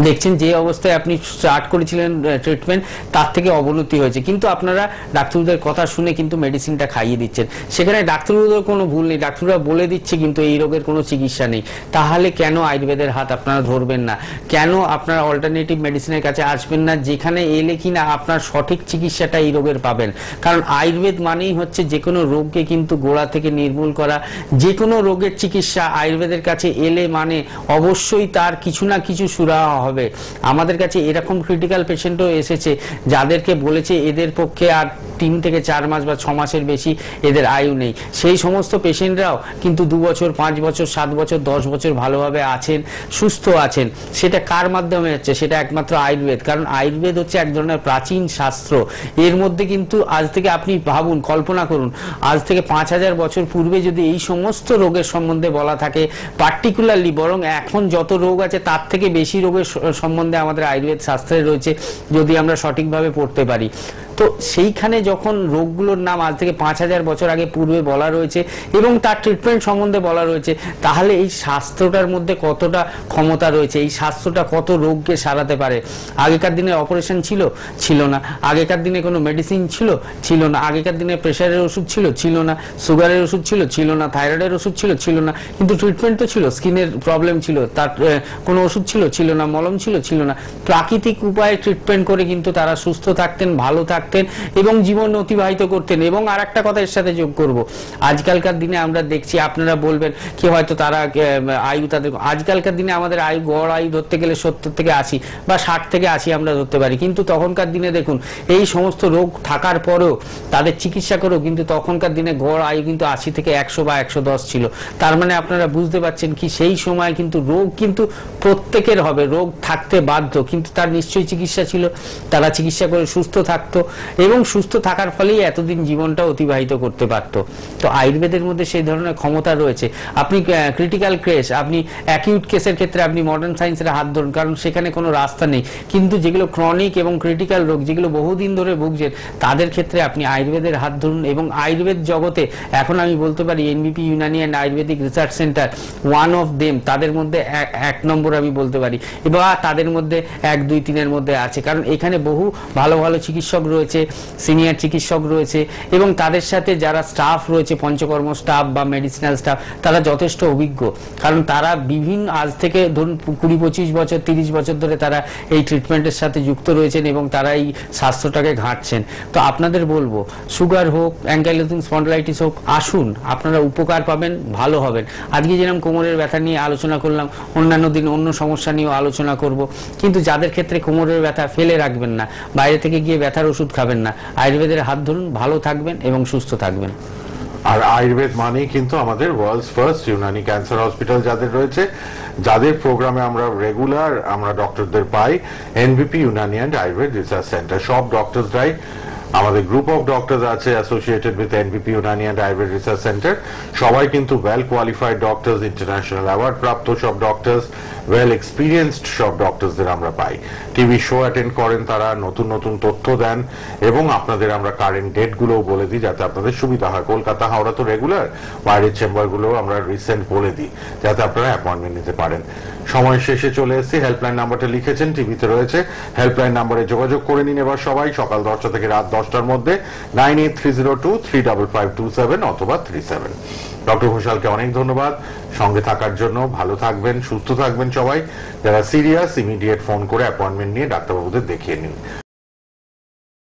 দেখছেন যে অবস্থায় আপনি স্টার্ট করেছিলেন ট্রিটমেন্ট, তার থেকে অবনতি হয়েছে, কিন্তু আপনারা ডাক্তারদের কথা শুনে কিন্তু মেডিসিনটা খাইয়ে দিচ্ছেন। সেখানে ডাক্তারদের কোনো ভুল নেই, ডাক্তাররা বলে দিচ্ছে কিন্তু এই রোগের কোনো চিকিৎসা নেই। তাহলে কেন আয়ুর্বেদের হাত আপনারা ধরবেন না? কেন আপনারা অল্টারনেটিভ মেডিসিনের কাছে আসবেন না, যেখানে এলে কিনা আপনার সঠিক চিকিৎসাটা এই রোগের পাবেন? কারণ আয়ুর্বেদ মানেই হচ্ছে যে কোনো রোগকে কিন্তু গোড়া থেকে নির্মূল করা। যে কোনো রোগের চিকিৎসা আয়ুর্বেদের কাছে এলে মানে অবশ্যই তার কিছু না কিছু সুরাহা হবে। আমাদের কাছে এরকম ক্রিটিক্যাল পেশেন্টও এসেছে যাদেরকে বলেছে এদের পক্ষে আর 3 থেকে 4 মাস বা 6 মাসের বেশি এদের আয়ু নেই। সেই সমস্ত পেশেন্টরাও কিন্তু 2 বছর, 5 বছর, 7 বছর, 10 বছর ভালোভাবে আছেন, সুস্থ আছেন। সেটা কার মাধ্যমে হচ্ছে? সেটা একমাত্র আয়ুর্বেদ। কারণ আয়ুর্বেদ হচ্ছে এক ধরনের প্রাচীন শাস্ত্র। এর মধ্যে কিন্তু আজ থেকে আপনি ভাবুন, কল্পনা করুন, আজ থেকে 5000 বছর পূর্বে যদি এই সমস্ত রোগের সম্বন্ধে বলা থাকে, পার্টিকুলারলি বরং এখন যত রোগ আছে তার থেকে বেশি রোগের সম্বন্ধে আমাদের আয়ুর্বেদ শাস্ত্রে রয়েছে, যদি আমরা সঠিকভাবে পড়তে পারি। তো সেইখানে যখন রোগগুলোর নাম আজ থেকে 5000 বছর আগে পূর্বে বলা রয়েছে এবং তার ট্রিটমেন্ট সম্বন্ধে বলা রয়েছে, তাহলে এই শাস্ত্রটার মধ্যে কতটা ক্ষমতা রয়েছে, এই শাস্ত্রটা কত রোগকে সারাতে পারে। আগেকার দিনে অপারেশন ছিল না, আগেকার দিনে কোনো মেডিসিন ছিল না, আগেকার দিনে প্রেশারের ওষুধ ছিল না, সুগারের ওষুধ ছিল না, থাইরয়েডের ওষুধ ছিল না, কিন্তু ট্রিটমেন্ট তো ছিল। স্কিনের প্রবলেম ছিল, তার কোনো ওষুধ ছিল না, মলম ছিল না। প্রাকৃতিক উপায়ে ট্রিটমেন্ট করে কিন্তু তারা সুস্থ থাকতেন, ভালো থাকতেন এবং জীবন অতিবাহিত করতেন। এবং আর একটা কথা এর সাথে যোগ করব, আজকালকার দিনে আমরা দেখছি, আপনারা বলবেন কি হয়তো তারা আয়ু তাদের, আজকালকার দিনে আমাদের আয়ু, গড় আয়ু ধরতে গেলে 70 থেকে 80 বা 60 থেকে 80 আমরা ধরতে পারি, কিন্তু তখনকার দিনে দেখুন এই সমস্ত রোগ থাকার পরেও তাদের চিকিৎসা করেও কিন্তু তখনকার দিনে গড় আয়ু কিন্তু 80 থেকে 100 বা 110 ছিল। তার মানে আপনারা বুঝতে পারছেন কি সেই সময় কিন্তু রোগ কিন্তু প্রত্যেকের হবে, রোগ থাকতে বাধ্য, কিন্তু তার নিশ্চয়ই চিকিৎসা ছিল, তারা চিকিৎসা করে সুস্থ থাকতো এবং সুস্থ থাকার ফলেই এতদিন জীবনটা অতিবাহিত করতে পারতো। তো আয়ুর্বেদের মধ্যে সেই ধরনের ক্ষমতা রয়েছে। আপনি ক্রিটিক্যাল কেস, আপনি অ্যাকিউট কেসের ক্ষেত্রে আপনি মডার্ন সায়েন্সের হাত ধরুন, কারণ সেখানে কোনো রাস্তা নেই। কিন্তু যেগুলো ক্রনিক এবং ক্রিটিক্যাল রোগ, যেগুলো বহুদিন ধরে ভুগছেন, তাদের ক্ষেত্রে আপনি আয়ুর্বেদের হাত ধরুন। এবং আয়ুর্বেদ জগতে এখন আমি বলতে পারি এনবিপি Unani and Ayurvedic research centre one of them, তাদের মধ্যে 1 নম্বর আমি বলতে পারি, এবং তাদের মধ্যে 1, 2, 3-এর মধ্যে আছে। কারণ এখানে বহু ভালো ভালো চিকিৎসক রয়েছে, সিনিয়র চিকিৎসক রয়েছে, এবং তাদের সাথে যারা স্টাফ রয়েছে, পঞ্চকর্ম স্টাফ বা মেডিসিনাল স্টাফ, তারা যথেষ্ট অভিজ্ঞ। কারণ তারা বিভিন্ন আজ থেকে ধরুন 20-25 বছর, 30 বছর ধরে তারা এই ট্রিটমেন্টের সাথে যুক্ত রয়েছেন এবং তারা এই স্বাস্থ্যটাকে ঘাঁটছেন। তো আপনাদের বলবো, সুগার হোক, অ্যাঙ্কাইলোজিং স্পন্ডলাইটিস হোক, আসুন, আপনারা উপকার পাবেন, ভালো হবেন। আজকে যেরকম কোমরের ব্যথা নিয়ে আলোচনা করলাম, অন্যান্য দিন অন্য সমস্যা নিয়েও আলোচনা করব। কিন্তু যাদের ক্ষেত্রে কোমরের ব্যথা, ফেলে রাখবেন না, বাইরে থেকে গিয়ে ব্যথার ওষুধ খাবেন না, আয়ুর্বেদের হাত ধরুন, ভালো থাকবেন এবং সুস্থ থাকবেন। আর আয়ুর্বেদ মানেই কিন্তু আমাদের world's first Unani cancer hospital যাদের রয়েছে, যাদের প্রোগ্রামে আমরা রেগুলার ডক্টরদের পাই, NBP Unani and Ayurveda research centre. সব ডক্টরসরাই আমাদের গ্রুপ অফ ডক্টরস আছে associated with NBP Unani and Ayurveda research centre. সবাই কিন্তু well qualified doctors, international award প্রাপ্ত সব ডক্টরস, ওয়েল এক্সপিরিয়েন্সড সব ডক্টরসদের আমরা পাই। টিভি শো অ্যাটেন্ড করেন তারা, নতুন নতুন তথ্য দেন এবং আপনাদের আমরা কারেন্ট ডেটগুলোও বলে দিই যাতে আপনাদের সুবিধা হয়। কলকাতা হাওড়া তো রেগুলার, বাইরের চেম্বারগুলো আমরা রিসেন্ট বলে দিই যাতে আপনারা অ্যাপয়েন্টমেন্ট নিতে পারেন। সময় শেষে চলে এসেছি, হেল্পলাইন নাম্বারটা লিখেছেন, টিভিতে রয়েছে, হেল্পলাইন নাম্বারে যোগাযোগ করে নিন এবার সবাই সকাল 10টা থেকে রাত 10টার মধ্যে 9830235527 অথবা 37। ডক্টর ঘোষালকে অনেক ধন্যবাদ সঙ্গে থাকার জন্য। ভালো থাকবেন, সুস্থ থাকবেন সবাই। যারা সিরিয়াস ইমিডিয়েট ফোন করে অ্যাপয়েন্টমেন্ট নিয়ে ডাক্তারবাবুদের দেখিয়ে নিন।